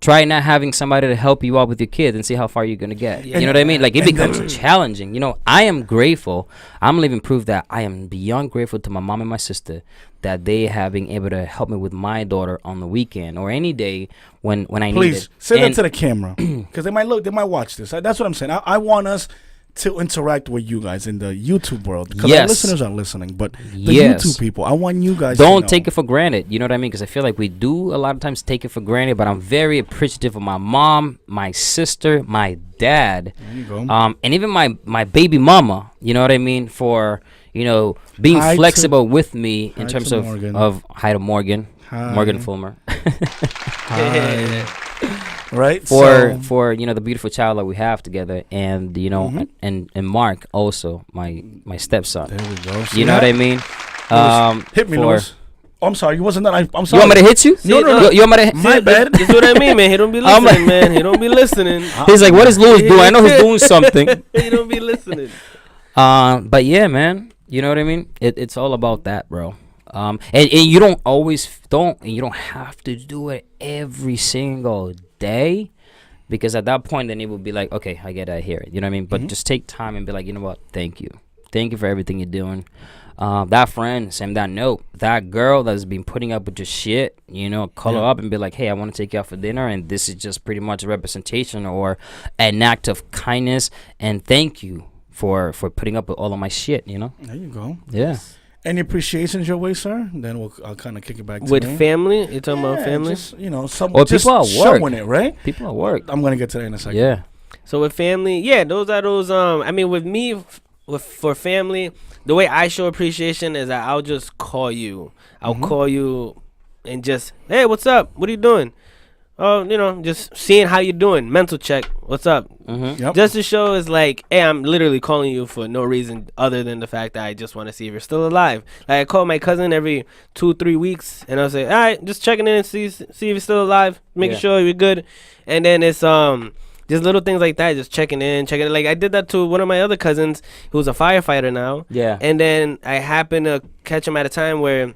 Try not having somebody to help you out with your kids and see how far you're gonna get. Yeah. You know what I mean? Like it And becomes challenging. I am grateful. I'm living proof that I am beyond grateful to my mom and my sister that they have been able to help me with my daughter on the weekend or any day when I need it. Please say that And- to the camera, because they might watch this. That's what I'm saying. I want us to interact with you guys in the YouTube world, because our Yes. listeners are listening, but the Yes. YouTube people, I want you guys. Don't to take it for granted. You know what I mean? Because I feel like we do a lot of times take it for granted. But I'm very appreciative of my mom, my sister, my dad, There you go. and even my baby mama. You know what I mean? For being Hi to- flexible with me in hi terms to of Morgan. hi to Morgan, Hi. Morgan Fulmer. Hi. right? For you know, the beautiful child that we have together, and you know, and Mark also, my stepson. There we go. You know what I mean? Hit me, for- Louis. Oh, I'm sorry. You wasn't that. I'm You sorry. want me to hit you? No, no, no. You want me to? My bad. This is what I mean, man. He don't be I'm listening, man. He don't be listening. He's like, what is Louis doing? I know he's doing something. He don't be listening. But yeah, man, you know what I mean? It's all about that, bro. And you don't you don't have to do it every single day, because at that point then it would be like, okay, I get it, I hear it. You know what I mean? But just take time and be like, you know what? Thank you for everything you're doing. That friend, send that note. That girl that's been putting up with your shit, you know, call her up and be like, hey, I want to take you out for dinner, and this is just pretty much a representation or an act of kindness, and thank you for putting up with all of my shit, you know? There you go. Yeah. Any appreciations your way, sir? Then I'll kind of kick it back to With me. family? You talking about family? Just, you know, some Or just people at work. showing it, right? People at work. I'm gonna get to that in a second. Yeah. So with family, yeah, those are those. I mean, with me, for family, the way I show appreciation is that I'll just call you. I'll call you and just, hey, what's up? What are you doing? Oh, you know, just seeing how you doing. Mental check. What's up? Yep. Just to show is like, hey, I'm literally calling you for no reason other than the fact that I just want to see if you're still alive. Like, I call my cousin every 2-3 weeks, and I'll say, all right, just checking in and see if you're still alive, making sure you're good. And then it's just little things like that, just checking in. Like, I did that to one of my other cousins who's a firefighter now. Yeah. And then I happened to catch him at a time where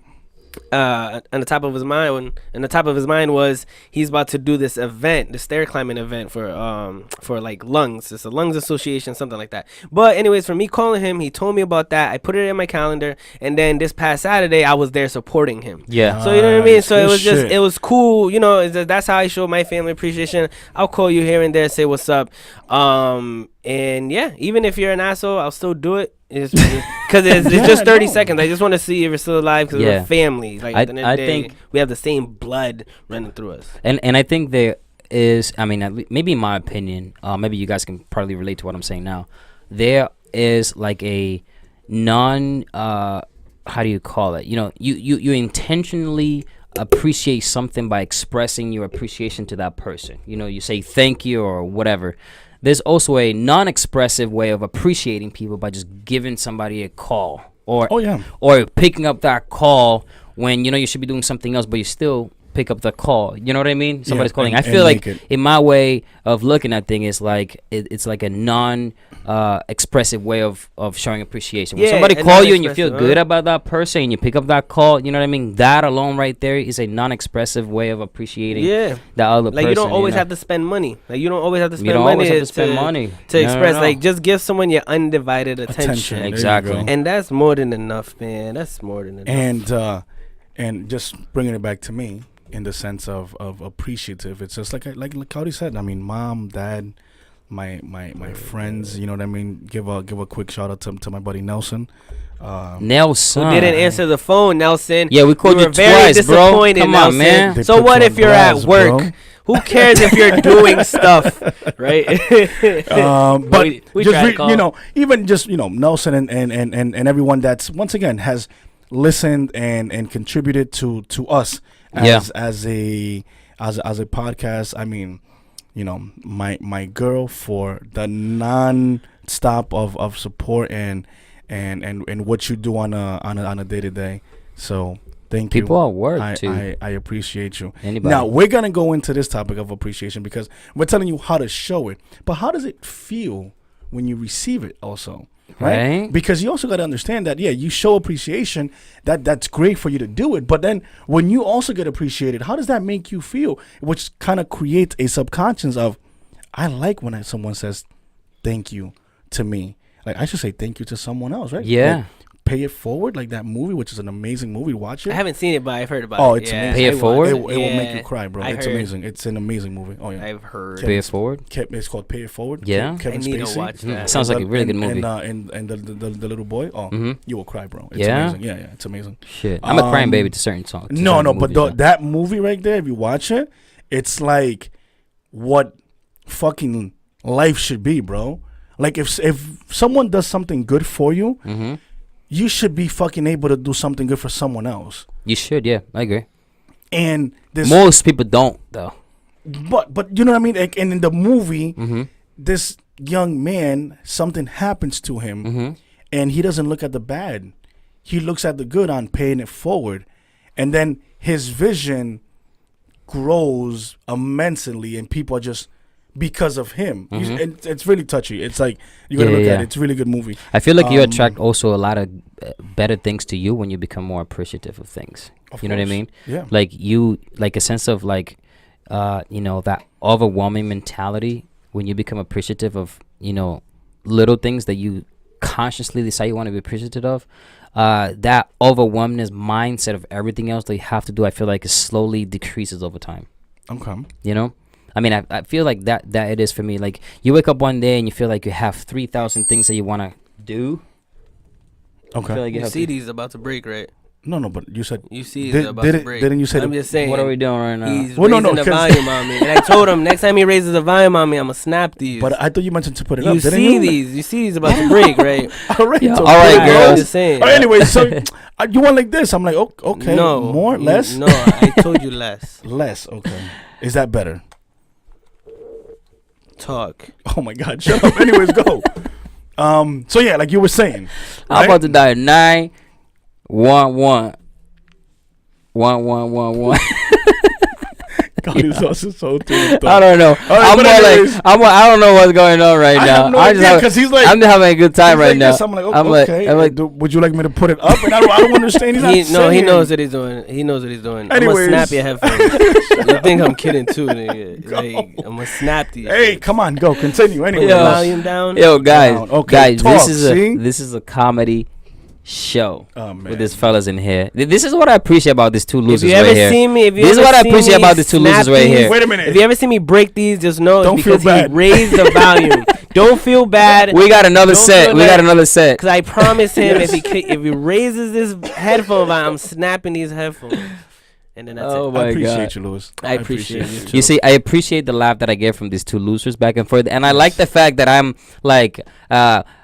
on the top of his mind was he's about to do this event, the stair climbing event for like lungs. It's a lungs association, something like that. But anyways, for me calling him, he told me about that. I put it in my calendar, and then this past Saturday I was there supporting him. Yeah. So you know what I mean? So it Good was just, shit. it was cool. You know, that's how I show my family appreciation. I'll call you here and there, say what's up. And yeah, even if you're an asshole, I'll still do it. Because it's just 30 seconds. I just want to see if you're still alive, because we're family. Like, at the end of the day, think we have the same blood running through us. And I think there is, I mean, maybe in my opinion, maybe you guys can probably relate to what I'm saying now. There is like a how do you call it? You know, you intentionally appreciate something by expressing your appreciation to that person. You know, you say thank you or whatever. There's also a non-expressive way of appreciating people by just giving somebody a call or or picking up that call when you know you should be doing something else, but you still pick up the call. You know what I mean? Somebody's calling. I feel like in my way of looking at things, is like it's like a non-expressive way of showing appreciation. When somebody call you and you feel good about that person and you pick up that call, you know what I mean? That alone right there is a non-expressive way of appreciating that other person. Like, you don't always have to spend money. Like, you don't always have to spend you don't money. always have to spend money to express. No. Like, just give someone your undivided attention. Exactly. And that's more than enough, man. That's more than enough. And just bringing it back to me, in the sense of appreciative, it's just like Cody said. I mean, mom, dad, my friends. You know what I mean. Give a quick shout out to my buddy Nelson. Nelson, who didn't answer the phone, Nelson. Yeah, we called you very twice, bro. disappointed, Come Nelson. on, man. So what if you're at work? Bro. Who cares if you're doing stuff, right? But we just tried to call. you know, even just Nelson and everyone that's once again has listened and contributed to us as a podcast. I mean, my girl, for the non-stop of support and what you do on a day-to-day. So thank you. People at work too. I appreciate you. Anybody. Now we're gonna go into this topic of appreciation, because we're telling you how to show it, but how does it feel when you receive it also? Right? Because you also got to understand that, you show appreciation, that's great for you to do it, but then when you also get appreciated, how does that make you feel? Which kind of creates a subconscious of, I like when someone says thank you to me. Like, I should say thank you to someone else, right? Yeah. Like, Pay It Forward, like that movie, which is an amazing movie. Watch it. I haven't seen it, but I've heard about it. Oh, it's amazing. Pay It Forward? It will make you cry, bro. It's heard. amazing. It's an amazing movie. Oh, yeah. I've heard. Pay It Forward. It's called Pay It Forward. Yeah. Kevin I need Spacey. to watch that. Sounds like a really good movie. And the little boy. Oh, you will cry, bro. It's amazing. Yeah, it's amazing. Shit, I'm a crying baby to certain songs. But that movie right there, if you watch it, it's like what fucking life should be, bro. Like, if someone does something good for you, you should be fucking able to do something good for someone else. You should, yeah, I agree. And most people don't, though. but you know what I mean. Like, and in the movie, Mm-hmm. this young man, something happens to him, Mm-hmm. and he doesn't look at the bad. He looks at the good on paying it forward, and then his vision grows immensely, and people are just because of him. Mhm. It's really touchy. It's like you gotta Yeah, look yeah, at yeah. it. It's a really good movie. I feel like you Um, attract also a lot of better things to you when you become more appreciative of things. Of You know what I course. mean? Yeah. Like you, like a sense of like, you know, that overwhelming mentality when you become appreciative of, you know, little things that you consciously decide you want to be appreciative of. That overwhelmingness mindset of everything else that you have to do, I feel like it slowly decreases over time. Okay. You know? I mean, I feel like that it is for me. Like you wake up one day and you feel like you have 3,000 things that you want to do. I feel Okay. like you You have see these about to break, right? No, but you said You see Did- these about did to it- break. didn't you say I'm the- just saying. what are we doing right now? He's Well, no, raising no, the 'cause- volume on me, and I told him next time he raises the volume on me, I'ma snap these. But I thought you mentioned to put it you up. Didn't see you? these? You see these about to break, right? Already. Yeah, told all right, you. girls. I'm just saying. All right, anyway, so you want like this? I'm like, okay. No, More, less, No, I told you less. less. Okay. Is that better? Talk. Oh my God! Shut up. Anyways, go. So yeah, like you were saying, I'm right? about to die. 9, 1, 1. 1, 1, 1, 1. God, this is so tuned I don't know. All right, I'm but more anyways. like I don't know what's going on right I now. have no I idea because he's like, I'm just having a good time he's right like now. this. I'm like, I'm okay. I'm like, would you like me to put it up? And I don't understand. He's not He saying. knows what he's doing. He knows what he's doing. Anyways. I'm gonna snap your headphones. You think I'm kidding too, nigga? Like, I'm gonna snap these. Hey, come on, go. Continue. Anyway. Yo. Volume down. yo, guys, Down. Okay, guys, talk, see? this is a comedy show Oh man. with these fellas in here. This is what I appreciate about these two If losers you ever right here. see me, if you This is ever what I see appreciate me about these two losers snap right these- here. Wait a minute. If you ever see me break these, just know Don't it's feel because bad. he raised the volume. Don't feel bad. We got another Don't set. feel We got like- another set. Because I promise him Yes. if he raises this headphone volume, I'm snapping these headphones. And then that's Oh it. my I appreciate God. you, Louis. I appreciate you too. You see, I appreciate the laugh that I get from these two losers back and forth, and I like the fact that I'm like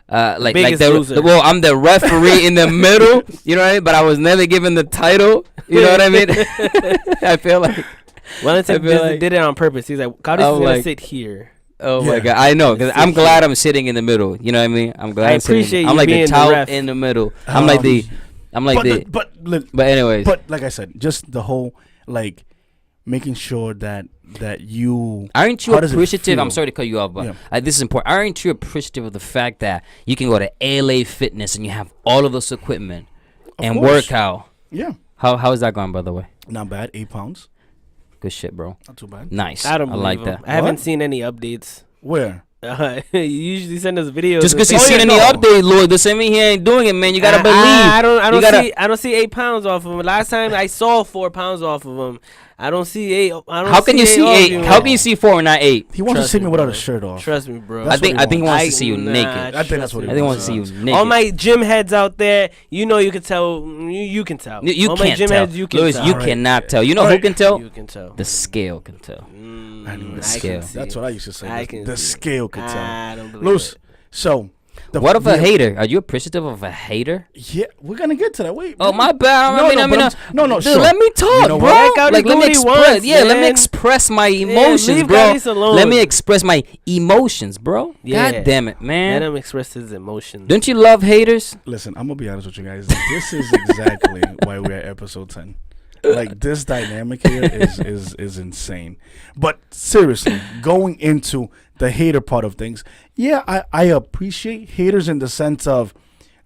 Biggest loser. well, I'm the referee in the middle. You know what I mean? But I was never given the title. You know what I mean? I feel like, Wellington I feel like- did it on purpose. He's like, Carlos I'm is gonna like- sit here. oh Yeah. my God, I know, because Sit I'm glad here. I'm sitting in the middle. You know what I mean? I'm glad. I I'm sitting in- appreciate I'm you like being the the tout ref. in the middle. I'm like the. I'm like but, the. But anyways, but like I said, just the whole like making sure that you aren't you how does it appreciative? I'm feel? sorry to cut you off, but Yeah. this is important. Aren't you appreciative of the fact that you can go to LA Fitness and you have all of this equipment Of and course. work out? Yeah, How is that going, by the way? not bad. 8 pounds, Good shit, bro. not too bad. Nice. I don't believe like him. that. I haven't What? seen any updates. Where? You usually send us videos. Just and because you say- seen any update, Lord, doesn't mean he ain't doing it, man. You gotta believe. I don't You gotta- see. I don't see 8 pounds off of him. Last time I saw 4 pounds off of him. I don't see 8. I don't How can you see off 8? you, How man. can you see 4 and not 8? He wants Trust to see me me, without bro. a shirt off. Trust me, bro. That's I think he wants I- to see you nah, naked. I think that's what trust he I think he wants wants to see you to naked. All my gym heads out there, you know you can tell. You can tell. You All my can't gym tell. heads, you can Louis, tell. you Alright. cannot tell. You know who Alright. can tell? You can tell. The scale can tell. Anyways, I Scale. can see. That's what I used to say. I The- can the see. scale could tell. I don't believe Loose. it. So, What of a the- hater? Are you appreciative of a hater? Yeah, we're gonna get to that. Wait. Oh, man. my bad. No, I mean, no, I mean, but no, dude, sure. let me talk, You know bro. what? Let Gotti Like, do let me what he express. wants, Yeah, let me man. express my emotions, leave bro. Gotti's alone. Let me express my emotions, bro. Yeah. God damn it, Let man. him express his emotions. Don't you love haters? Listen, I'm gonna be honest with you guys. This is exactly why we're at episode 10. Like this dynamic here is insane. But seriously, going into the hater part of things, yeah, I appreciate haters in the sense of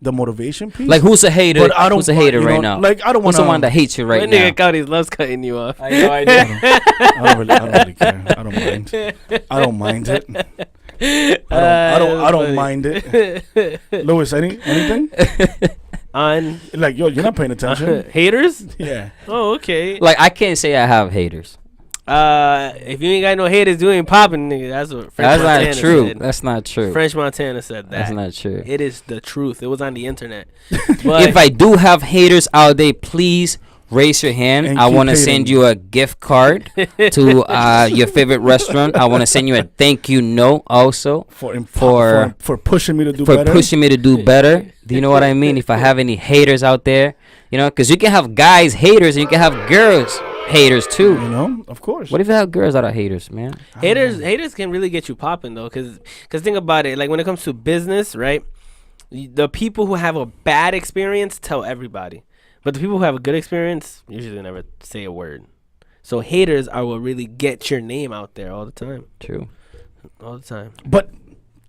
the motivation piece. Like, who's a hater? But I don't Who's a want- hater you right know, now? like, I don't Who's wanna- someone that hates you right That now? nigga Gotti loves cutting you off. I know, I I don't really care. I don't mind. I don't mind it. I don't mind it. Louis, anything? On Like you're not paying attention. haters? Yeah. Oh, okay. Like, I can't say I have haters. If you ain't got no haters, you ain't popping, nigga. That's what French That's Montana not true. said. That's not true. French Montana said that. That's not true. It is the truth. It was on the internet. But If I do have haters out there, please raise your hand. And I keep want to hating. send you a gift card to your favorite restaurant. I want to send you a thank you note also For pushing me to do for better. pushing me to do better. Do you know what I mean? If I have any haters out there, you know, because you can have guys haters and you can have girls haters too. You know, of course. What if you have girls that are haters, man? Haters can really get you popping though, cause think about it. Like when it comes to business, right? The people who have a bad experience tell everybody, but the people who have a good experience usually never say a word. So haters are what really get your name out there all the time. True. All the time. But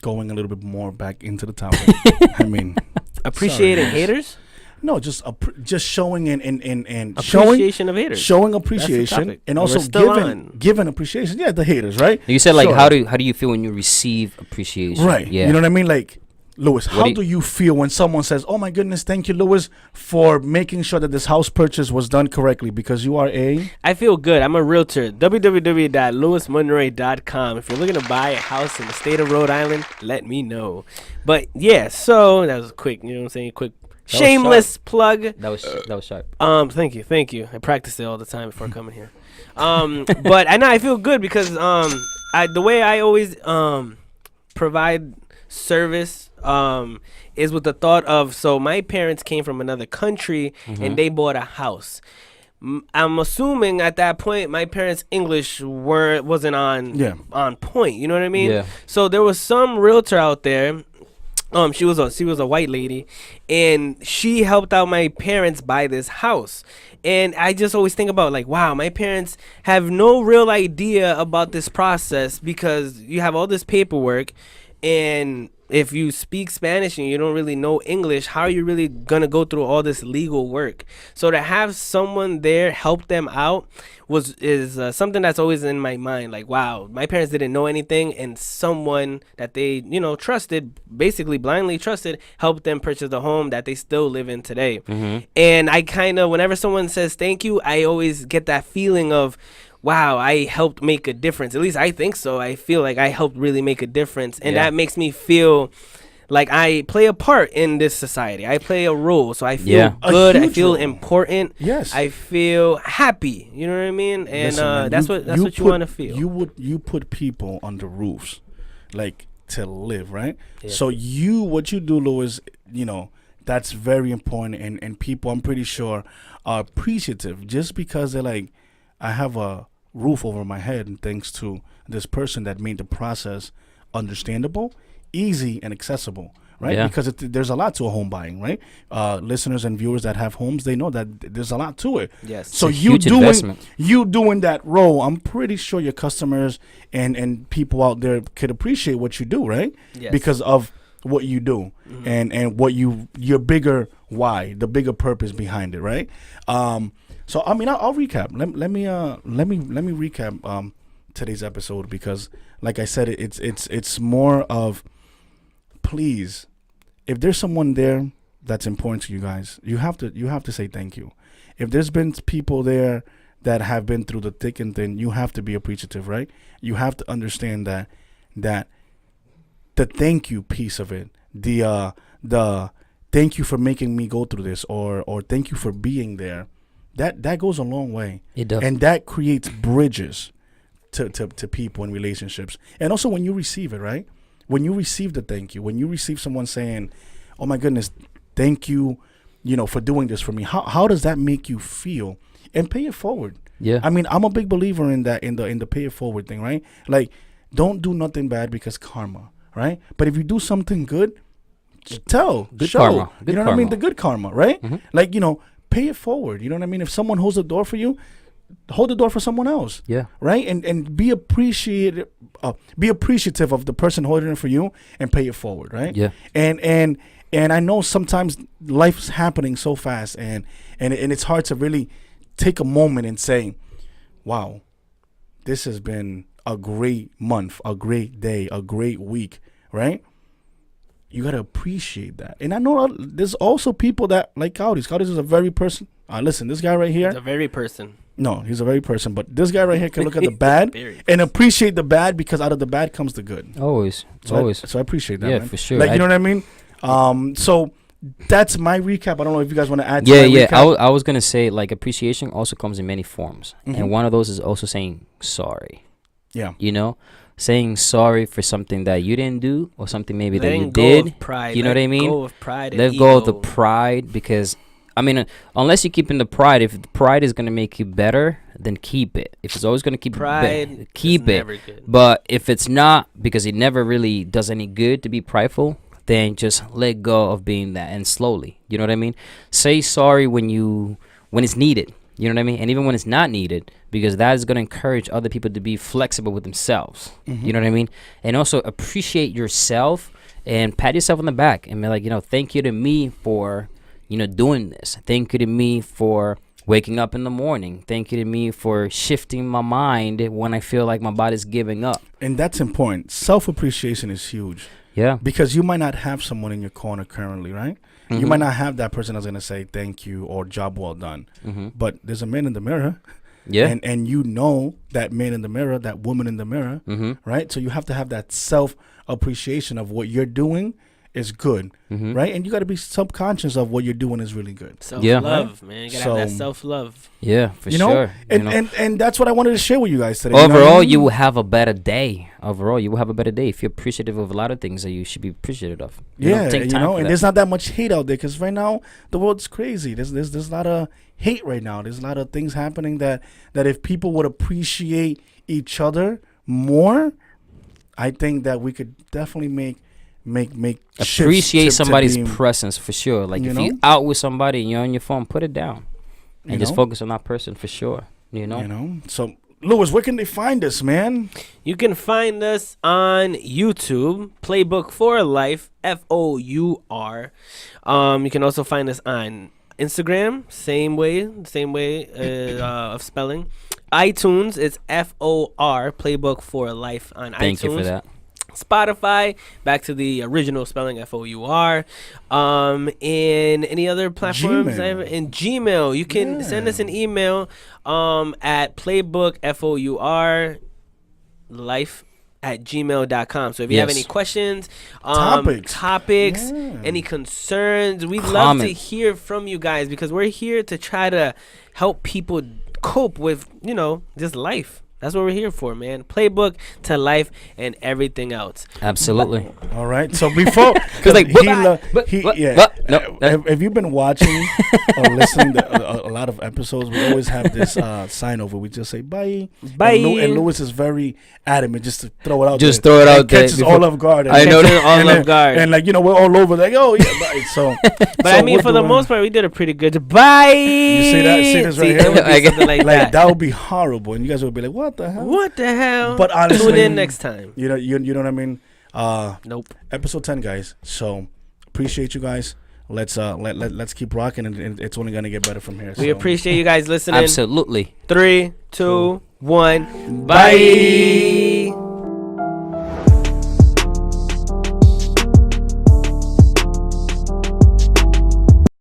going a little bit more back into the topic, I mean, Appreciating sorry, guys. haters? No, just showing and Appreciation of haters. showing That's the appreciation topic. and We're also still on. giving appreciation. Yeah, the haters, right? You said like Sure. how do you feel when you receive appreciation? Right. Yeah. You know what I mean? Like, Louis, how do you- do you feel when someone says, "Oh my goodness, thank you, Louis, for making sure that this house purchase was done correctly because you are a..." I feel good. I'm a realtor. www.lewismonroe.com. If you're looking to buy a house in the state of Rhode Island, let me know. But yeah, so that was quick. You know what I'm saying? Quick, was shameless plug. That was sharp. Thank you. I practice it all the time before coming here. But I know I feel good because the way I always provide service is with the thought of, so my parents came from another country and they bought a house. I'm assuming at that point my parents' English wasn't on point. You know what I mean? Yeah. So there was some realtor out there. She was a white lady, and she helped out my parents buy this house. And I just always think about like, wow, my parents have no real idea about this process because you have all this paperwork, and if you speak Spanish and you don't really know English, how are you really gonna go through all this legal work? So to have someone there help them out is something that's always in my mind. Like, wow, my parents didn't know anything, and someone that they trusted, basically blindly trusted, helped them purchase the home that they still live in today. And I kind of, whenever someone says thank you, I always get that feeling of, wow, I helped make a difference. At least I think so. I feel like I helped really make a difference. And that makes me feel like I play a part in this society. I play a role. So I feel good. I feel important. Yes. I feel happy. You know what I mean? And Listen, man, that's what you want to feel. You put people under roofs, like, to live, right? Yeah. So what you do, Louis, that's very important, and people, I'm pretty sure, are appreciative just because they're like, I have a roof over my head, and thanks to this person that made the process understandable, easy, and accessible, right? Yeah. Because there's a lot to a home buying, right? Listeners and viewers that have homes, they know that there's a lot to it. Yes. So It's a huge investment. you doing that role, I'm pretty sure your customers and people out there could appreciate what you do, right? Yes. Because of what you do and what your bigger why, the bigger purpose behind it, right? So I mean, I'll recap. Let me recap today's episode, because like I said, it's more of, please, if there's someone there that's important to you guys, you have to say thank you. If there's been people there that have been through the thick and thin, you have to be appreciative, right? You have to understand that the thank you piece of it, the thank you for making me go through this, or thank you for being there, that goes a long way. It does. And that creates bridges to people in relationships. And also when you receive it, right? When you receive the thank you, when you receive someone saying, "Oh my goodness, thank you, for doing this for me," how does that make you feel? And pay it forward. Yeah. I mean, I'm a big believer in that, in the pay it forward thing, right? Like, don't do nothing bad because karma, right? But if you do something good, show. Karma. You know what I mean? Karma. The good karma, right? Like, pay it forward. You know what I mean? If someone holds the door for you, hold the door for someone else. Yeah. Right? And be appreciative of the person holding it for you, and pay it forward, right? Yeah. And I know sometimes life's happening so fast, and it's hard to really take a moment and say, wow, this has been a great month, a great day, a great week, right? You got to appreciate that. And I know there's also people that like Cowdies. Cowdies is a very person. Listen, this guy right here. He's a very person. No, he's a very person. But this guy right here can look at the bad and appreciate the bad, because out of the bad comes the good. Always. So I appreciate that, Yeah, man. for sure. Like, you know what I mean? So that's my recap. I don't know if you guys want to add to Yeah, my yeah. recap. I was gonna say, like, appreciation also comes in many forms, and one of those is also saying sorry. Yeah. Saying sorry for something that you didn't do, or something maybe that you Letting go did. of pride. You know what I mean? Let go of pride. And Let go of the ego. pride, because I mean, unless you keep in the pride, if the pride is gonna make you better, then keep it. If it's always going to keep Pride keep is it. never good. But if it's not, because it never really does any good to be prideful, then just let go of being that, and slowly, you know what I mean? Say sorry when it's needed, you know what I mean? And even when it's not needed, because that is going to encourage other people to be flexible with themselves, you know what I mean? And also appreciate yourself and pat yourself on the back and be like, thank you to me for, doing this. Thank you to me for waking up in the morning. Thank you to me for shifting my mind when I feel like my body's giving up. And that's important. Self-appreciation is huge. Yeah. Because you might not have someone in your corner currently, right? Mm-hmm. You might not have that person that's going to say thank you or job well done. Mm-hmm. But there's a man in the mirror. Yeah. And you know that man in the mirror, that woman in the mirror, right? So you have to have that self-appreciation of what you're doing is good, right? And you got to be subconscious of what you're doing is really good. Self-love, man. You got to have that self-love. Yeah, for you know? sure. And that's what I wanted to share with you guys today. Overall, you will have a better day. Overall, you will have a better day if you're appreciative of a lot of things that you should be appreciative of. Take time for and that. there's not that much hate out there because right now the world's crazy. There's a lot of hate right now. There's a lot of things happening that if people would appreciate each other more, I think that we could definitely make appreciate somebody's being, presence for sure. Like if know? you're out with somebody and you're on your phone, put it down and just know? focus on that person for sure. You know. So Louis, where can they find us, man? You can find us on YouTube, Playbook for Life, FOUR. You can also find us on Instagram, same way of spelling. iTunes, it's FOR, Playbook for Life on iTunes. Thank you for that. Spotify, back to the original spelling, FOUR. In any other platforms, Gmail. in Gmail, you can send us an email at playbook FOUR life at gmail.com. So if you have any questions, topics, any concerns, we'd love to hear from you guys because we're here to try to help people cope with, just life. That's what we're here for, man. Playbook to life and everything else. Absolutely. All right. So before, because if you've been watching or listening to a lot of episodes, we always have this sign over. We just say bye. Bye. And Louis is very adamant just to throw it out. Just there. throw it out there. Catches all off guard. I know all off guard. And we're all over like, oh yeah, bye. So, but I mean, for the most part, we did a pretty good job. Bye. You see that? See this right here? Would be something like that. That would be horrible, and you guys would be like, what the hell? What the hell? But honestly, tune in next time. You know what I mean? Nope. Episode 10, guys. So appreciate you guys. Let's keep rocking, and it's only gonna get better from here. We appreciate you guys listening. Absolutely. 3, 2, 1. Bye.